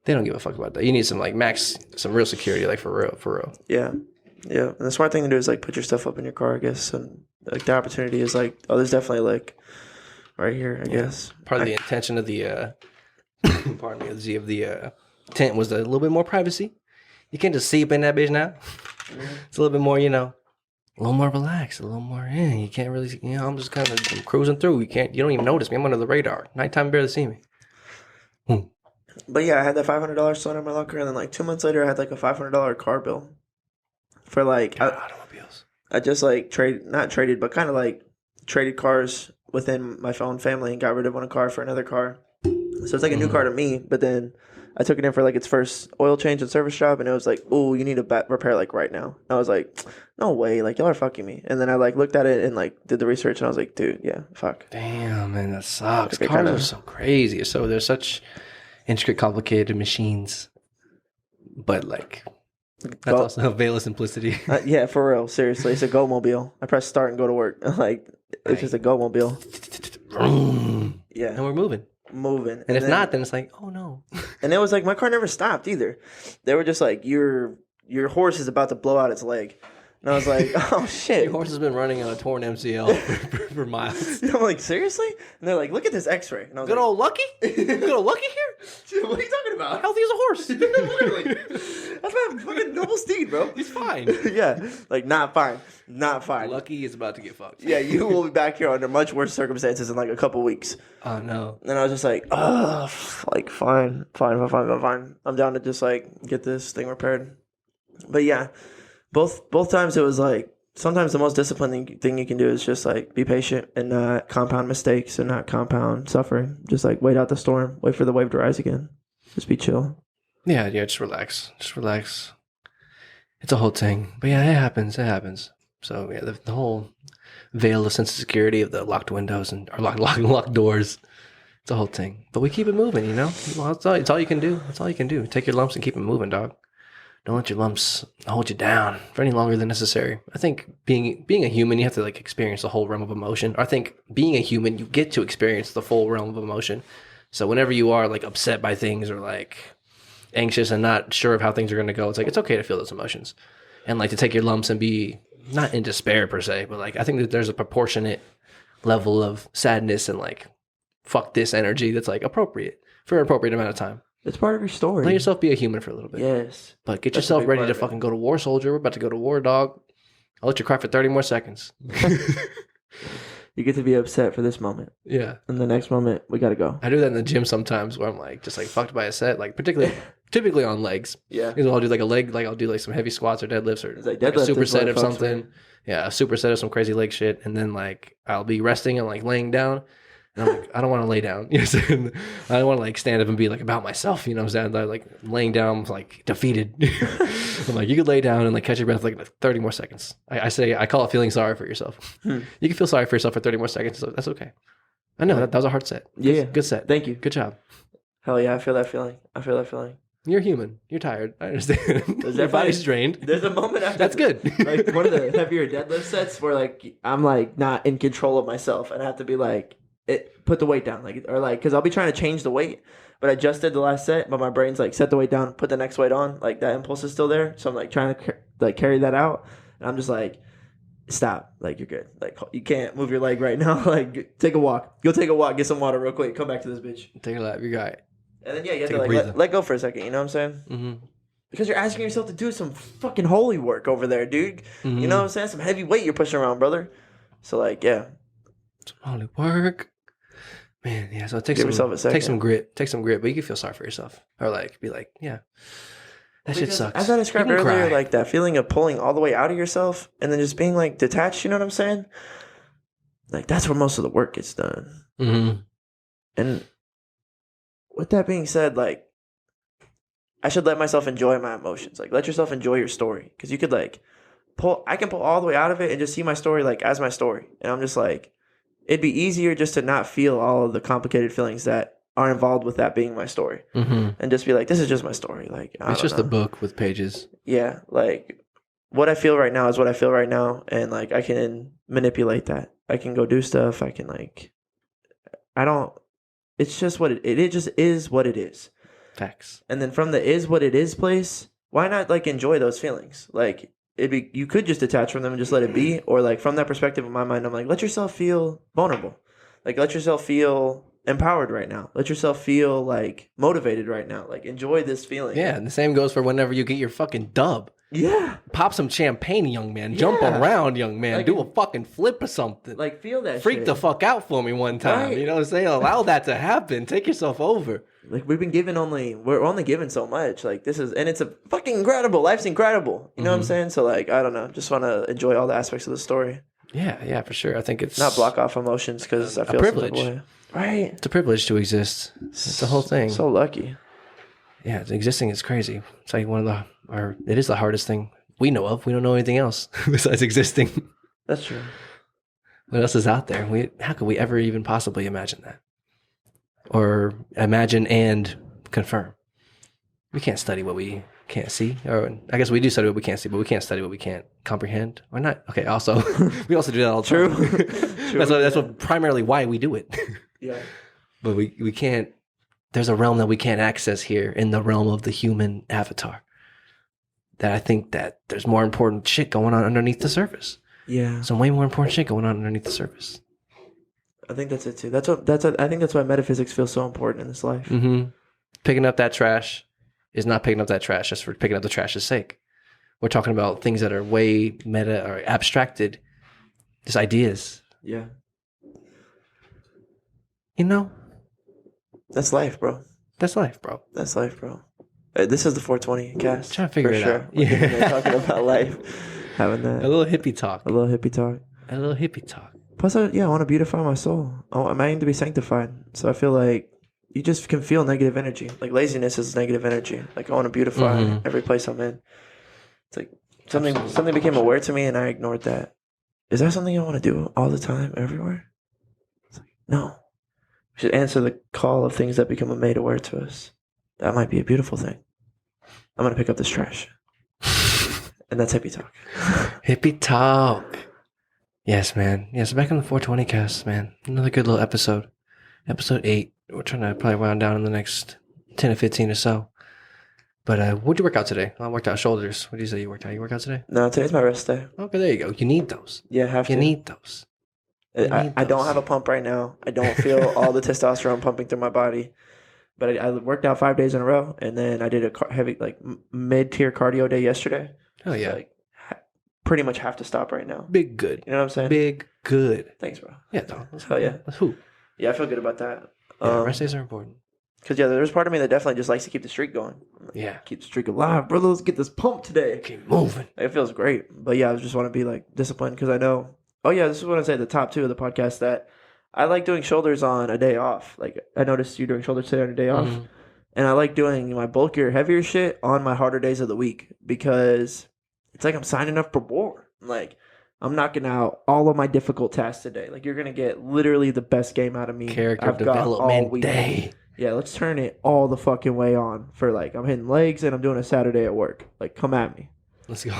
they don't give a fuck about that. You need some like some real security, like for real, for real. Yeah, yeah. And the smart thing to do is like put your stuff up in your car, I guess. And like the opportunity is like, oh, there's definitely like right here, I guess. Part of the intention of the, pardon me, of the tent was a little bit more privacy. You can't just see up in that bitch now. It's a little bit more, you know, a little more relaxed, a little more in. You can't really, you know, I'm just kind of cruising through. You don't even notice me. I'm under the radar. Nighttime, you barely see me. But yeah, I had that $500 still in my locker, and then like 2 months later, I had like a $500 car bill for like Automobiles. I just like not traded, but kind of like traded cars within my own family and got rid of one car for another car. So it's like a new car to me, but then I took it in for like its first oil change and service job, and it was like, oh, you need to repair like right now. I was like, no way, like y'all are fucking me. And then I like looked at it and like did the research, and I was like, dude, yeah, fuck. Damn, man, that sucks. Okay, Cars are so crazy. So they're such intricate, complicated machines, but like that's also a veil of simplicity. Yeah, for real, seriously, it's a go mobile. I press start and go to work. Like it's just a go mobile. Yeah, And we're moving. And if not, then it's like, oh no. And it was like my car never stopped either. They were just like, your horse is about to blow out its leg. And I was like, oh shit. Your horse has been running on a torn MCL for miles. And I'm like, seriously? And they're like, look at this X-ray. And I was Good like, old Lucky? Good old Lucky here? dude, what are you talking about? Healthy as a horse. Literally, that's my fucking noble steed, bro. He's fine. Yeah, like not fine. Lucky is about to get fucked. Yeah, you will be back here under much worse circumstances in like a couple weeks. Oh no. And I was just like, oh, like fine. I'm down to just like get this thing repaired. But yeah, both times it was like sometimes the most disciplining thing you can do is just like be patient and not compound mistakes and not compound suffering. Just like wait out the storm, wait for the wave to rise again. Just be chill. Yeah, just relax. It's a whole thing. But yeah, it happens. So yeah, the whole veil of sense of security of the locked windows and or locked doors. It's a whole thing. But we keep it moving, you know? Well, it's all you can do. That's all you can do. Take your lumps and keep it moving, dog. Don't let your lumps hold you down for any longer than necessary. I think being a human, you have to like experience the whole realm of emotion. I think being a human, you get to experience the full realm of emotion. So whenever you are like upset by things or like anxious and not sure of how things are going to go, it's like it's okay to feel those emotions and like to take your lumps and be not in despair per se, but like I think that there's a proportionate level of sadness and like fuck this energy that's like appropriate for an appropriate amount of time. It's part of your story. Let yourself be a human for a little bit. Yes. But get yourself ready to fucking go to war, soldier. We're about to go to war, dog. I'll let you cry for 30 more seconds. You get to be upset for this moment. Yeah. And the next moment, we got to go. I do that in the gym sometimes where I'm like, just like fucked by a set, like typically on legs. Yeah. Because I'll do like a leg, like I'll do like some heavy squats or deadlifts or like a superset of fucks, something. man. Yeah, a superset of some crazy leg shit. And then like I'll be resting and like laying down. And I'm like, I don't want to lay down. You know what I'm saying? I don't want to like stand up and be like about myself. You know what I'm saying? Like laying down, I'm like defeated. I'm like, you could lay down and like catch your breath like 30 more seconds. I call it feeling sorry for yourself. You can feel sorry for yourself for 30 more seconds. So that's okay. I know that was a hard set. Yeah. Good set. Thank you. Good job. Hell yeah. I feel that feeling. You're human. You're tired. I understand. Your body's drained. There's a moment after that's good. like one of the heavier deadlift sets where like I'm like not in control of myself and I have to be like, put the weight down, like, or like, because I'll be trying to change the weight, but I just did the last set, but my brain's like, set the weight down, put the next weight on, like that impulse is still there, so I'm like trying to like carry that out, and I'm just like, stop, like you're good, like you can't move your leg right now, like take a walk, go take a walk, get some water real quick, come back to this bitch, Take a lap, you got it. and then yeah, you have to like let go for a second, you know what I'm saying? Mm-hmm. Because you're asking yourself to do some fucking holy work over there, dude. Mm-hmm. You know what I'm saying? Some heavy weight you're pushing around, brother. So like, yeah. Some holy work. Man, yeah, so Give yourself a second. Take some grit, but you can feel sorry for yourself. Or like be like, yeah. That shit sucks. As I described You can earlier, cry. like that feeling of pulling all the way out of yourself and then just being like detached, you know what I'm saying? Like that's where most of the work gets done. Mm-hmm. And with that being said, like I should let myself enjoy my emotions. Like let yourself enjoy your story. Because you could like I can pull all the way out of it and just see my story like as my story. And I'm just like, it'd be easier just to not feel all of the complicated feelings that are involved with that being my story, and just be like, this is just my story. Like, it's just a book with pages. Yeah, like what I feel right now is what I feel right now, and like I can manipulate that. I can go do stuff. I can like, I don't. It's just what it just is what it is. Facts. And then from the is what it is place, why not like enjoy those feelings? Like you could just detach from them and just let it be, or like from that perspective in my mind, I'm like, let yourself feel vulnerable. Like let yourself feel empowered right now. Let yourself feel like motivated right now. Like enjoy this feeling. Yeah, and the same goes for whenever you get your fucking dub. Yeah. Pop some champagne, young man. Yeah. Jump around, young man. Like, do a fucking flip or something. Like feel that Freak shit. the fuck out for me one time. Right. You know what I'm saying? Allow that to happen. Take yourself over. Like we're only given so much. Like this is, and it's a fucking incredible. Life's incredible. You know what I'm saying? So like, I don't know. Just want to enjoy all the aspects of the story. Yeah, for sure. I think it's Not block off emotions because I feel a privilege. some type of way. Right. It's a privilege to exist. It's the whole thing. So lucky. Yeah, existing is crazy. It's like it is the hardest thing we know of. We don't know anything else besides existing. That's true. What else is out there? How could we ever even possibly imagine that? Or imagine and confirm? We can't study what we can't see. Or I guess we do study what we can't see, but we can't study what we can't comprehend. Or not. Okay, also, we also do that all the time. True. That's what primarily why we do it. Yeah. But we can't, there's a realm that we can't access here in the realm of the human avatar. That I think that there's more important shit going on underneath the surface. Yeah. Some way more important shit going on underneath the surface. I think that's it too. I think that's why metaphysics feels so important in this life. Mm-hmm. Picking up that trash is not picking up that trash just for picking up the trash's sake. We're talking about things that are way meta or abstracted, just ideas. Yeah. You know? That's life, bro. That's life, bro. That's life, bro. This is the 420 cast. Trying to figure for it sure. out. We're Yeah. getting there talking about life. Having that. A little hippie talk. A little hippie talk. A little hippie talk. Plus, I want to beautify my soul. I'm aiming to be sanctified. So I feel like you just can feel negative energy. Like laziness is negative energy. Like I want to beautify every place I'm in. It's like something became aware to me and I ignored that. Is that something I want to do all the time, everywhere? It's like, no. We should answer the call of things that become made aware to us. That might be a beautiful thing. I'm going to pick up this trash. And that's hippie talk. Hippie talk. Yes, man. Yeah, so back in the 420 cast, man. Another good little episode. Episode 8. We're trying to probably round down in the next 10 to 15 or so. But what'd you work out today? I worked out shoulders. What did you say you worked out? You work out today? No, today's my rest day. Okay, there you go. You need those. Yeah, have to. You need those. I don't have a pump right now. I don't feel all the testosterone pumping through my body. But I worked out 5 days in a row, and then I did a heavy, like mid-tier cardio day yesterday. Oh yeah, So, like, pretty much have to stop right now. big good. You know what I'm saying? Big good. Thanks, bro. Yeah, dog. Hell yeah. That's who. Yeah, I feel good about that. Yeah, rest days are important. Because there's part of me that definitely just likes to keep the streak going. Yeah. Keep the streak alive, brother. Let's get this pump today. Keep moving. It feels great. But yeah, I just want to be like disciplined because I know. Oh yeah, this is what I say at the top 2 of the podcast that I like doing shoulders on a day off. Like I noticed you doing shoulders today on a day off. And I like doing my bulkier, heavier shit on my harder days of the week because it's like I'm signing up for war. Like I'm knocking out all of my difficult tasks today. Like you're gonna get literally the best game out of me. Character I've got all development week. day. Yeah, let's turn it all the fucking way on for like I'm hitting legs and I'm doing a Saturday at work. Like come at me. Let's go.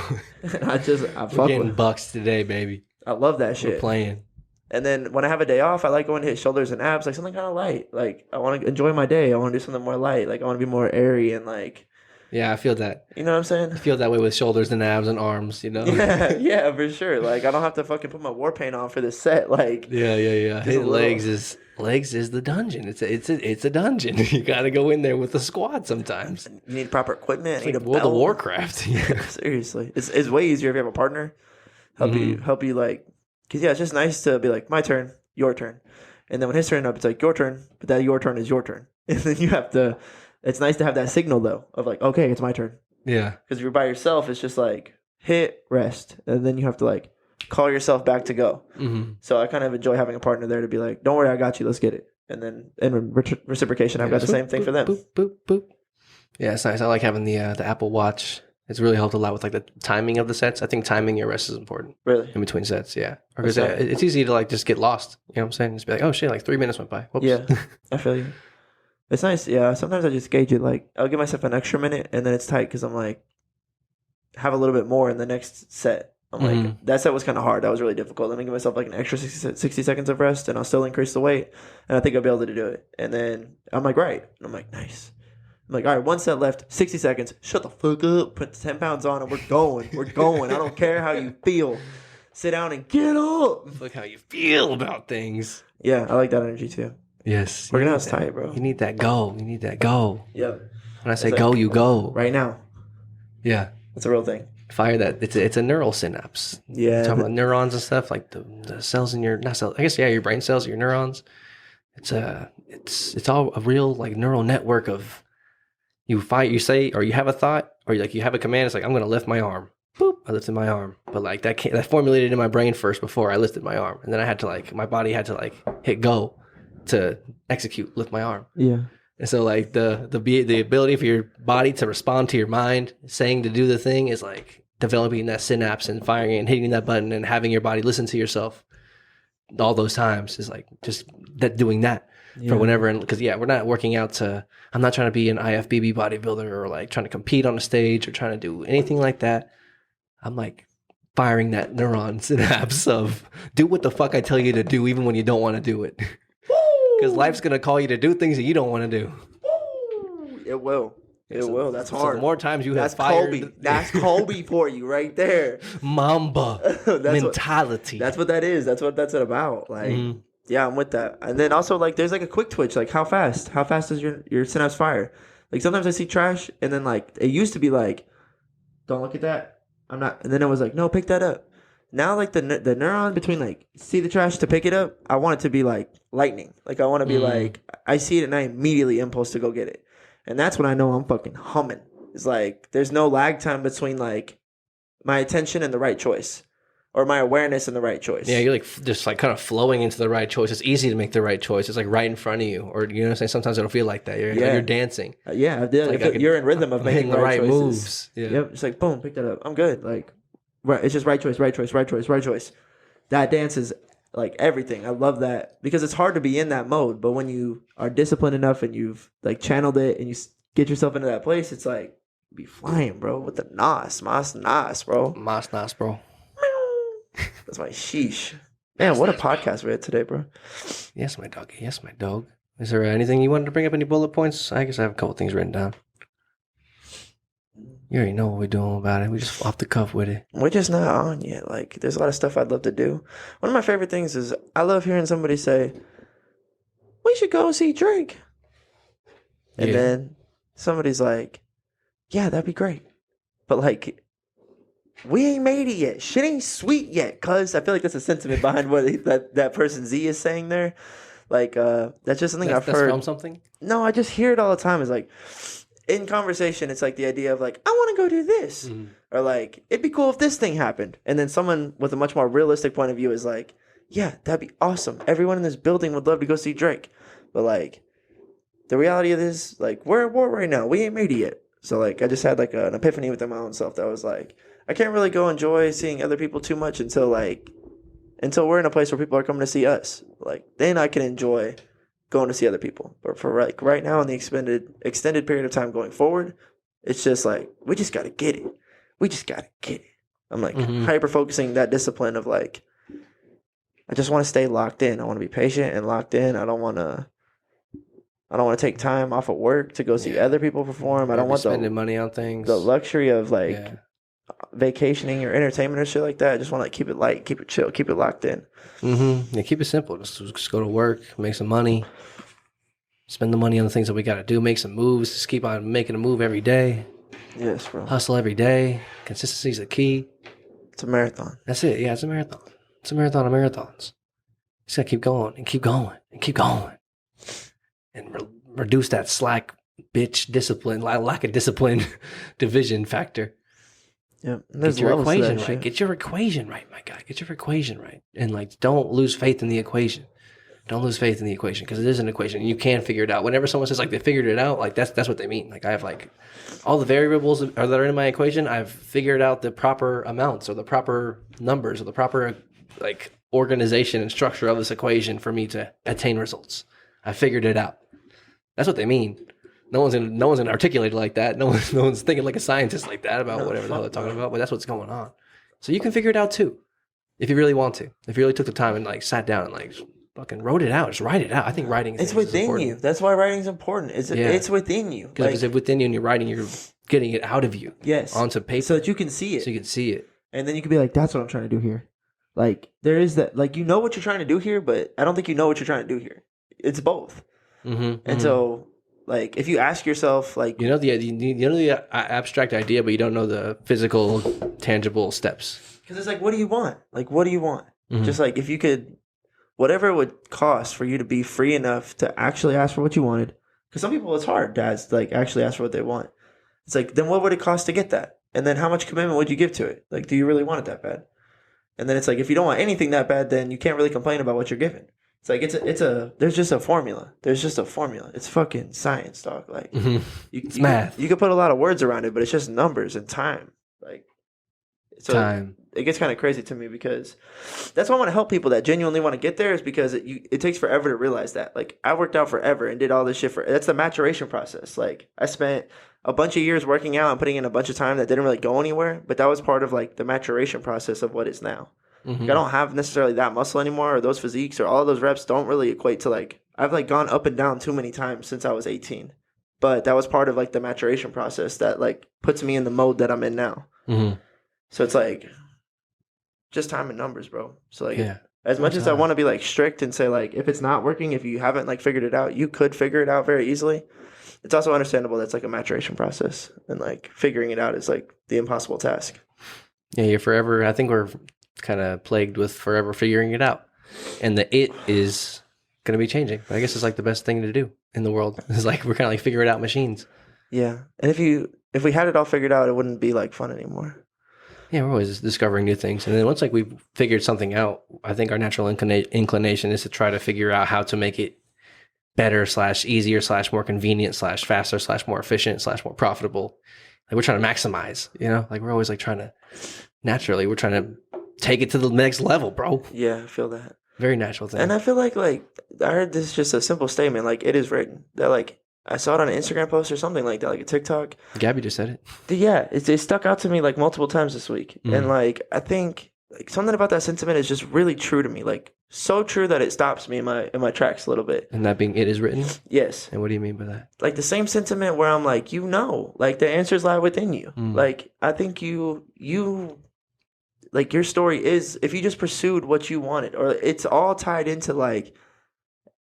I We're fuck getting with. bucks today, baby. I love that We're shit. playing. And then when I have a day off, I like going to hit shoulders and abs, like something kind of light. Like I want to enjoy my day. I want to do something more light. Like I want to be more airy and like, Yeah, I feel that. you know what I'm saying? I feel that way with shoulders and abs and arms, you know? Yeah, for sure. Like I don't have to fucking put my war paint on for this set. Like Yeah. Just a Hitting little. legs is the dungeon. It's a dungeon. You gotta go in there with the squad sometimes. you need proper equipment. It's I need like a World of belt. Warcraft. Yeah. Seriously, it's way easier if you have a partner. Help you like, cause yeah, it's just nice to be like my turn, your turn, and then when his turn up, it's like your turn, but that your turn is your turn, and then you have to. It's nice to have that signal though of like, okay, it's my turn. Yeah. Because if you're by yourself, it's just like hit, rest, and then you have to like call yourself back to go. Mm-hmm. So I kind of enjoy having a partner there to be like, don't worry, I got you, let's get it. And then in reciprocation, I've got the same thing for them. Boop, boop, boop. Yeah, it's nice. I like having the Apple Watch. It's really helped a lot with like the timing of the sets. I think timing your rest is important Really? in between sets. Yeah, because That's it's easy to like just get lost. You know what I'm saying? Just be like, oh shit, like 3 minutes went by. Whoops. Yeah, I feel you. It's nice. Yeah. Sometimes I just gauge it. Like I'll give myself an extra minute, and then it's tight because I'm like have a little bit more in the next set. I'm like that set was kind of hard. That was really difficult. Let me give myself like an extra 60 seconds of rest, and I'll still increase the weight, and I think I'll be able to do it. And then I'm like, right. And I'm like, nice. I'm like, all right, one set left, 60 seconds. Shut the fuck up. Put 10 pounds on, and we're going. We're going. I don't care how you feel. Sit down and get up. Look how you feel about things. Yeah, I like that energy too. Yes. Working out's tight, bro. You need that go. You need that go. Yeah. When I say go, you go. Right now. Yeah. That's a real thing. Fire that. It's a neural synapse. Yeah. Talking about neurons and stuff, like the cells in your, not cells, I guess, yeah, your brain cells, your neurons. It's all a real like neural network of you say, or you have a thought, or like you have a command. It's like, I'm going to lift my arm. Boop, I lifted my arm. But like that formulated in my brain first before I lifted my arm. And then I had to like, my body had to like hit go to execute, lift my arm. Yeah. And so like the ability for your body to respond to your mind saying to do the thing is like developing that synapse and firing it and hitting that button and having your body listen to yourself all those times is like just that doing that for whenever. And because we're not working out I'm not trying to be an IFBB bodybuilder or like trying to compete on a stage or trying to do anything like that. I'm like firing that neuron synapse of do what the fuck I tell you to do even when you don't want to do it. Because life's going to call you to do things that you don't want to do. It will. It will. That's hard. So the more times you That's have fired. Kobe. That's Kobe for you right there. Mamba mentality. That's what that is. That's what that's about. Like, yeah, I'm with that. And then also, like, there's like a quick twitch. Like, how fast? How fast does your synapse fire? Like, sometimes I see trash, and then, like, it used to be like, don't look at that. I'm not. And then it was like, no, pick that up. Now, like, the neuron between, like, see the trash to pick it up, I want it to be, like, lightning. Like, I want to be, like, I see it and I immediately impulse to go get it. And that's when I know I'm fucking humming. It's like, there's no lag time between, like, my attention and the right choice. Or my awareness and the right choice. Yeah, you're, like, just, like, kind of flowing into the right choice. It's easy to make the right choice. It's, like, right in front of you. Or, you know what I'm saying? Sometimes it'll feel like that. You're dancing. You're in rhythm of making the right choices. moves. Yeah. Yep, it's like, boom, pick that up. I'm good. Like, right, it's just right choice, right choice, right choice, right choice. That dance is like everything. I love that because it's hard to be in that mode. But when you are disciplined enough and you've like channeled it and you get yourself into that place, it's like be flying, bro. With the mas nas, bro. Mas nas, bro. That's my sheesh. Man, what a podcast we had today, bro. Yes, my doggy. Yes, my dog. Is there anything you wanted to bring up? Any bullet points? I guess I have a couple things written down. You already know what we're doing about it. We just off the cuff with it. We're just not on yet. Like, there's a lot of stuff I'd love to do. One of my favorite things is I love hearing somebody say, we should go see Drake. And then somebody's like, yeah, that'd be great. But, like, we ain't made it yet. Shit ain't sweet yet, cuz. I feel like that's a sentiment behind what that person Z is saying there. Like, that's just something I've heard. That's from something? No, I just hear it all the time. It's like, in conversation, it's like the idea of like, I want to go do this. Or like, it'd be cool if this thing happened. And then someone with a much more realistic point of view is like, yeah, that'd be awesome. Everyone in this building would love to go see Drake. But like, the reality of this, like, we're at war right now. We ain't made it yet. So like, I just had like an epiphany within my own self that was like, I can't really go enjoy seeing other people too much until we're in a place where people are coming to see us. Like, then I can enjoy going to see other people. But for like right now in the extended period of time going forward, it's just like, we just got to get it. We just got to get it. I'm like hyper focusing that discipline of like, I just want to stay locked in. I want to be patient and locked in. I don't want to take time off of work to go see other people perform. I don't want spending money on things. The luxury of like vacationing or entertainment or shit like that. I just want to like, keep it light, keep it chill, keep it locked in. Yeah, keep it simple. Just go to work, make some money, spend the money on the things that we got to do, make some moves. Just keep on making a move every day. Yes, bro. Hustle every day. Consistency is the key. It's a marathon. That's it. Yeah, it's a marathon. It's a marathon of marathons. You just got to keep going and keep going and keep going. And reduce that slack bitch discipline, lack of discipline division factor. Yeah, get your equation right. Get your equation right, my guy. Get your equation right, and like, don't lose faith in the equation. Don't lose faith in the equation because it is an equation. And you can figure it out. Whenever someone says like they figured it out, like that's what they mean. Like I have like all the variables that are in my equation. I've figured out the proper amounts or the proper numbers or the proper like organization and structure of this equation for me to attain results. I figured it out. That's what they mean. No one's gonna articulate it like that. No one's thinking like a scientist like that about whatever the hell they're talking about. But that's what's going on. So you can figure it out too, if you really want to. If you really took the time and like sat down and like fucking wrote it out, just write it out. I think writing it's within you. That's why writing's important. It's within you. Because if it's within you and you're writing, you're getting it out of you. Yes. Onto paper, so that you can see it. So you can see it, and then you can be like, "That's what I'm trying to do here." Like there is that. Like you know what you're trying to do here, but I don't think you know what you're trying to do here. It's both. And so. Like if you ask yourself, like you know the abstract idea, but you don't know the physical, tangible steps. Because it's like, what do you want? Like, what do you want? Just like if you could, whatever it would cost for you to be free enough to actually ask for what you wanted. Because some people, it's hard to like actually ask for what they want. It's like, then what would it cost to get that? And then how much commitment would you give to it? Like, do you really want it that bad? And then it's like, if you don't want anything that bad, then you can't really complain about what you're given. It's like there's just a formula. There's just a formula. It's fucking science, dog. Like it's math. You could put a lot of words around it, but it's just numbers and time. Like so time. It gets kind of crazy to me because that's why I want to help people that genuinely want to get there is because it takes forever to realize that. Like I worked out forever and did all this shit that's the maturation process. Like I spent a bunch of years working out and putting in a bunch of time that didn't really go anywhere, but that was part of like the maturation process of what is now. Like, I don't have necessarily that muscle anymore or those physiques or all of those reps don't really equate to like I've like gone up and down too many times since I was 18. But that was part of like the maturation process that like puts me in the mode that I'm in now. So it's like just time and numbers, bro. So like as much as I want to be like strict and say like if it's not working, if you haven't like figured it out, you could figure it out very easily. It's also understandable that's like a maturation process and like figuring it out is like the impossible task. Yeah, you're forever. I think we're kind of plagued with forever figuring it out, and it is going to be changing. But I guess it's like the best thing to do in the world. It's like we're kind of like figure it out machines. Yeah, and if we had it all figured out, it wouldn't be like fun anymore. Yeah, we're always discovering new things, and then once like we've figured something out, I think our natural inclination is to try to figure out how to make it better / easier / more convenient / faster / more efficient / more profitable. Like we're trying to maximize, you know, like we're always like trying to naturally we're trying to take it to the next level, bro. Yeah, I feel that. Very natural thing. And I feel like I heard this just a simple statement, like it is written. That like I saw it on an Instagram post or something like that, like a TikTok. Gabby just said it. Yeah, it stuck out to me like multiple times this week. And like I think like something about that sentiment is just really true to me. Like so true that it stops me in my tracks a little bit. And that being it is written? Yes. And what do you mean by that? Like the same sentiment where I'm like, like the answers lie within you. Like I think you like your story is if you just pursued what you wanted, or it's all tied into like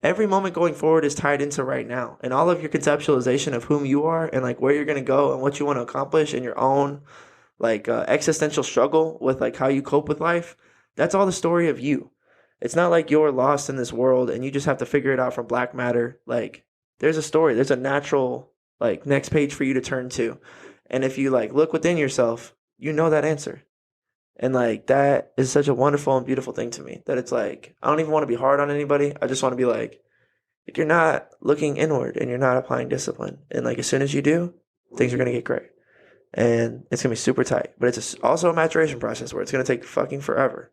every moment going forward is tied into right now, and all of your conceptualization of whom you are and like where you're going to go and what you want to accomplish in your own like existential struggle with like how you cope with life. That's all the story of you. It's not like you're lost in this world and you just have to figure it out from black matter. Like there's a story, there's a natural like next page for you to turn to. And if you like look within yourself, you know that answer. And like that is such a wonderful and beautiful thing to me that it's like I don't even want to be hard on anybody. I just want to be like you're not looking inward and you're not applying discipline. And like as soon as you do, things are going to get great. And it's going to be super tight. But it's also a maturation process where it's going to take fucking forever.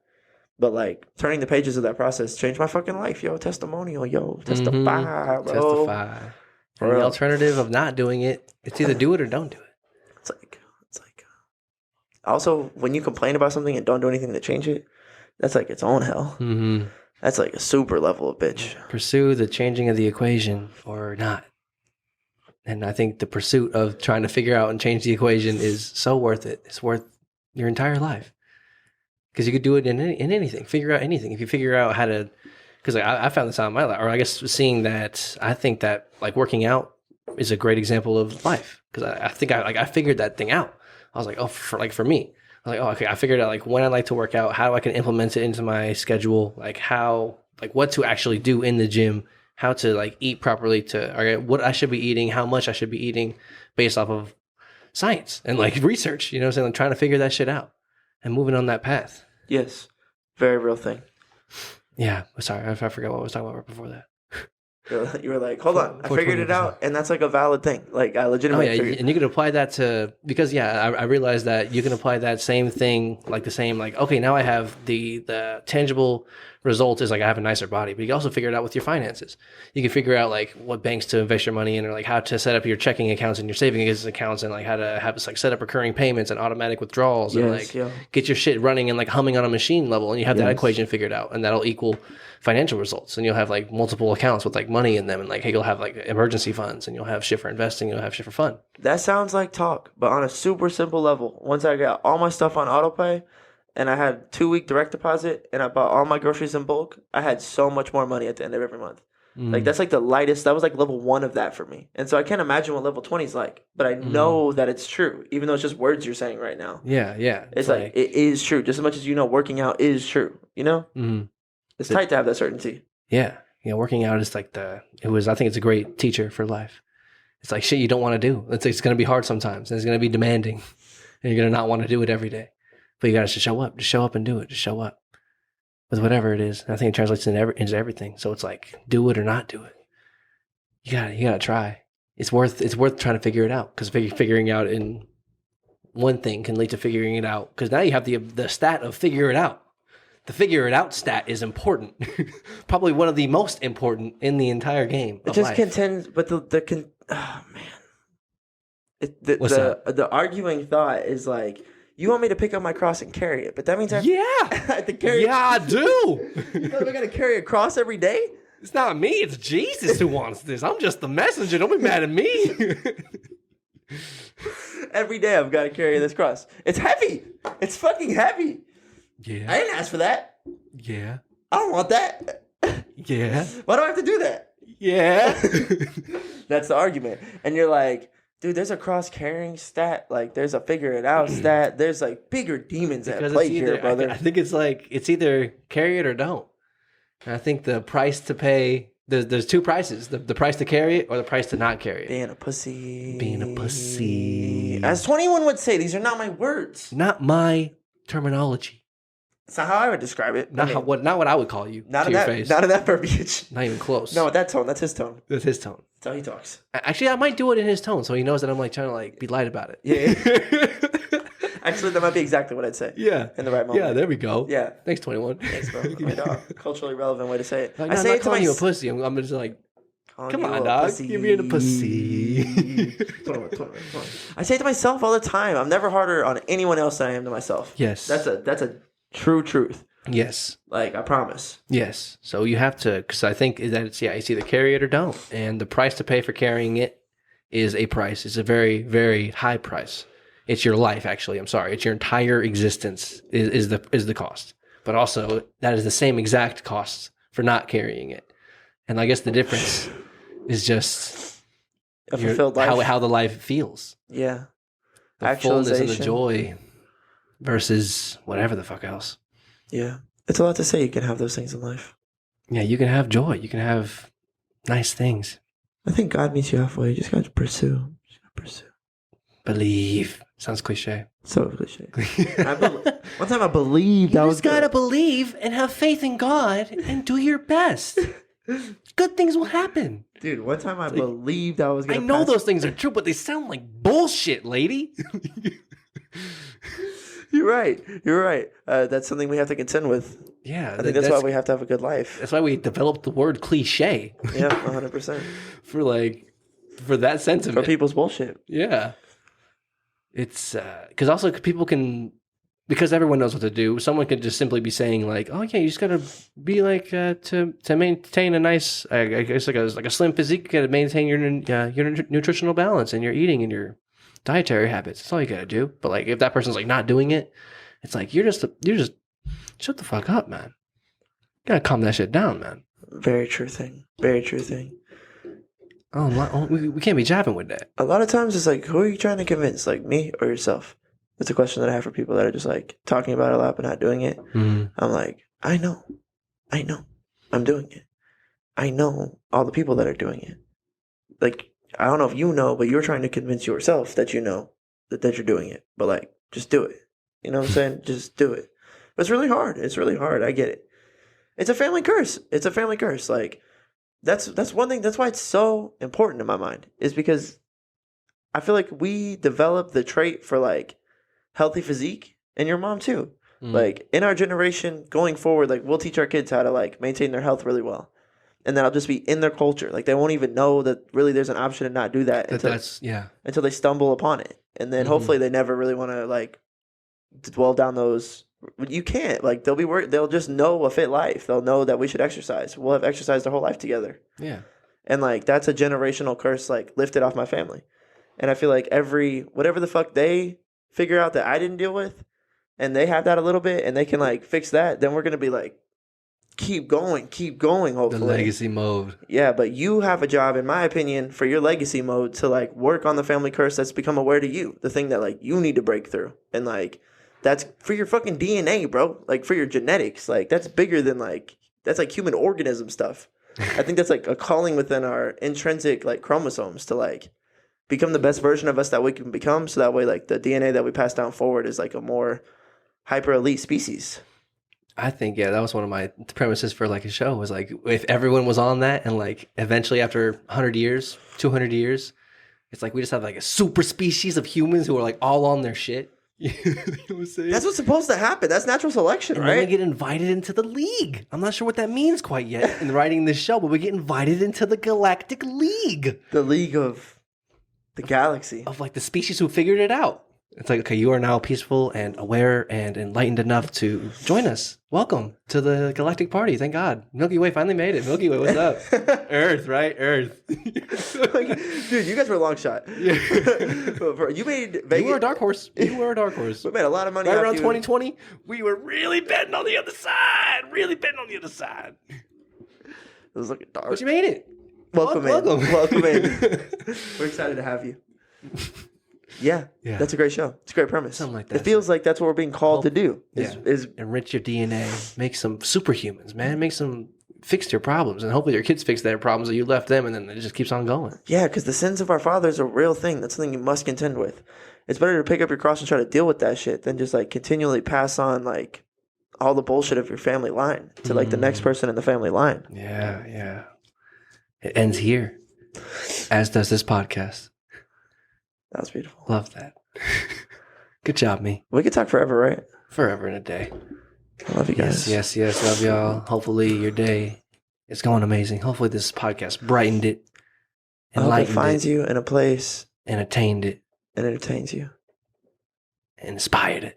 But like turning the pages of that process changed my fucking life, yo. Testimonial, yo. Testify, bro. Testify. And the alternative of not doing it, it's either do it or don't do it. It's like also when you complain about something and don't do anything to change it, that's like its own hell. That's like a super level of bitch. Pursue the changing of the equation or not. And I think the pursuit of trying to figure out and change the equation is so worth it. It's worth your entire life. Because you could do it in anything. Figure out anything. If you figure out how to... Because like, I found this out in my life. Or I guess seeing that, I think that like working out is a great example of life. Because I think I figured that thing out. I was like, oh, for me. I was like, oh, okay. I figured out like when I like to work out, how I can implement it into my schedule. Like how... Like what to actually do in the gym. How to like eat properly, what I should be eating, how much I should be eating based off of science and like research, you know what I'm saying? Like trying to figure that shit out and moving on that path. Yes. Very real thing. Yeah. Sorry. I forgot what I was talking about right before that. You were like, hold on. I figured it out. And that's like a valid thing. Like I legitimately figured. And you can apply that to, because I realized that you can apply that same thing, like the same, like, okay, now I have the tangible result is like I have a nicer body, but you can also figure it out with your finances. You can figure out like what banks to invest your money in, or like how to set up your checking accounts and your savings accounts, and like how to have like set up recurring payments and automatic withdrawals, and like get your shit running and like humming on a machine level, and you have that equation figured out, and that'll equal financial results. And you'll have like multiple accounts with like money in them, and like hey, you'll have like emergency funds, and you'll have shit for investing, you'll have shit for fun. That sounds like talk, but on a super simple level. Once I got all my stuff on autopay, and I had 2-week direct deposit, and I bought all my groceries in bulk, I had so much more money at the end of every month. Like, that's like the lightest. That was like level 1 of that for me. And so I can't imagine what level 20 is like, but I know that it's true, even though it's just words you're saying right now. Yeah. It's like, it is true. Just as much as you know working out is true, you know? It's tight to have that certainty. Yeah. Working out is like I think it's a great teacher for life. It's like shit you don't want to do. It's going to be hard sometimes, and it's going to be demanding, and you're going to not want to do it every day. But you got to just show up. Just show up and do it. Just show up with whatever it is. And I think it translates into everything. So it's like, do it or not do it. You got to try. It's worth trying to figure it out, because figuring out in one thing can lead to figuring it out. Because now you have the stat of figure it out. The figure it out stat is important. Probably one of the most important in the entire game. It just contends, but oh man. The arguing thought is like, you want me to pick up my cross and carry it, but that means I have to carry it. Yeah, I do. You know, I got to carry a cross every day? It's not me. It's Jesus who wants this. I'm just the messenger. Don't be mad at me. Every day I've got to carry this cross. It's heavy. It's fucking heavy. Yeah. I didn't ask for that. Yeah. I don't want that. Yeah. Why do I have to do that? Yeah. That's the argument. And you're like, dude, there's a cross-carrying stat. Like, there's a figure-it-out stat. There's, like, bigger demons at play here, brother. I think it's like, it's either carry it or don't. And I think the price to pay, there's 2 prices. The price to carry it or the price to not carry it. Being a pussy. As As 21 would say, these are not my words. Not my terminology. That's not how I would describe it. Not what I would call you. Not in that verbiage. Not even close. No, with that tone. That's his tone. That's his tone. That's how he talks. Actually, I might do it in his tone, so he knows that I'm like trying to like be light about it. Yeah. Actually, that might be exactly what I'd say. Yeah. In the right moment. Yeah, there we go. Yeah. Thanks, 21. Thanks, bro. My dog. Culturally relevant way to say it. Like, I say it to you a pussy. I'm just like, come on, dog. Give me a pussy. 21. I say it to myself all the time. I'm never harder on anyone else than I am to myself. Yes. That's a true truth. Yes. Like, I promise. Yes. So you have to, because I think that it's either carry it or don't. And the price to pay for carrying it is a price. It's a very, very high price. It's your life, actually. I'm sorry. It's your entire existence is the cost. But also, that is the same exact cost for not carrying it. And I guess the difference is just a fulfilled life. How the life feels. Yeah. The fullness and the joy versus whatever the fuck else. Yeah. It's a lot to say you can have those things in life. Yeah, you can have joy. You can have nice things. I think God meets you halfway. You just got to pursue. Believe. Sounds cliche. So cliche. One time I believed I was just gotta believe and have faith in God and do your best. Good things will happen. Dude, one time I believed I was gonna I know those things are true, but they sound like bullshit, lady. You're right. That's something we have to contend with. Yeah. I think that's why we have to have a good life. That's why we developed the word cliche. Yeah, 100%. For that sentiment. For people's bullshit. Yeah. It's because also people can, because everyone knows what to do. Someone could just simply be saying like, "Oh yeah, you just gotta be like to maintain a nice, I guess like a slim physique. You gotta maintain your nutritional balance and your eating and your dietary habits. That's all you gotta do." But like, if that person's like not doing it, it's like you're just shut the fuck up, man. You gotta calm that shit down, man. Very true thing. Oh, we can't be jabbing with that. A lot of times it's like, who are you trying to convince? Like me or yourself? That's a question that I have for people that are just like talking about it a lot but not doing it. Mm-hmm. I'm like, I know. I'm doing it. I know all the people that are doing it. Like, I don't know if you know, but you're trying to convince yourself that you know that you're doing it. But like, just do it. You know what I'm saying? Just do it. But it's really hard. I get it. It's a family curse. Like, that's one thing. That's why it's so important in my mind, is because I feel like we develop the trait for like healthy physique, and your mom too. Like in our generation going forward, like we'll teach our kids how to like maintain their health really well. And that'll just be in their culture. Like they won't even know that really there's an option to not do that until they stumble upon it. And then hopefully they never really want to like dwell down those. You can't. Like they'll just know a fit life. They'll know that we should exercise. We'll have exercised our whole life together. Yeah. And like that's a generational curse like lifted off my family. And I feel like whatever the fuck they figure out that I didn't deal with, and they have that a little bit and they can like fix that, then we're going to be like, keep going, hopefully. The legacy mode. Yeah, but you have a job, in my opinion, for your legacy mode to like work on the family curse that's become aware to you. The thing that like you need to break through. And like that's for your fucking DNA, bro. Like for your genetics. Like that's bigger than like, that's like human organism stuff. I think that's like a calling within our intrinsic like chromosomes to like become the best version of us that we can become. So that way like the DNA that we pass down forward is like a more hyper elite species. I think, yeah, that was one of my premises for like a show was like, if everyone was on that and like eventually after 100 years, 200 years, it's like we just have like a super species of humans who are like all on their shit. You know what I'm saying? That's what's supposed to happen. That's natural selection, and right? then we get invited into the league. I'm not sure what that means quite yet in writing this show, but we get invited into the Galactic League. The League of the Galaxy. Of like the species who figured it out. It's like, okay, you are now peaceful and aware and enlightened enough to join us. Welcome to the Galactic Party. Thank God. Milky Way finally made it. Milky Way, what's up? Earth, right? Earth. Dude, you guys were a long shot. Yeah. You made Vegas. You were a dark horse. You were a dark horse. We made a lot of money right around 2020. We were really betting on the other side. It was looking dark. But you made it. Welcome in. We're excited to have you. Yeah, that's a great show. It's a great premise. Something like that. It feels like that's what we're being called to do. Is enrich your DNA, make some superhumans, man. Fix your problems, and hopefully your kids fix their problems that you left them, and then it just keeps on going. Yeah, because the sins of our fathers are a real thing. That's something you must contend with. It's better to pick up your cross and try to deal with that shit than just like continually pass on like all the bullshit of your family line to like the next person in the family line. Yeah. It ends here, as does this podcast. That was beautiful. Love that. Good job, me. We could talk forever, right? Forever and a day. I love you guys. Yes. Love y'all. Hopefully your day is going amazing. Hopefully this podcast brightened it, enlightened it finds you in a place. And attained it. And entertains you. And inspired it.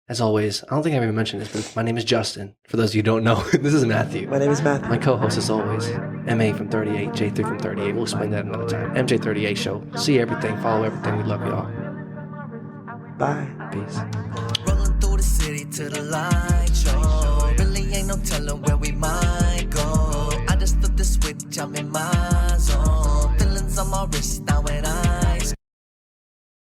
As always, I don't think I've even mentioned this, but my name is Justin. For those of you who don't know, this is Matthew. My name is Matthew. My co-host, as always, MA from 38, J3 from 38. We'll explain that another time. MJ38 show. See everything, follow everything. We love y'all. Bye. Peace. Rolling through the city to the light show. Really ain't no telling where we might go. I just flip the switch, I'm in my zone. Feelings on my wrist.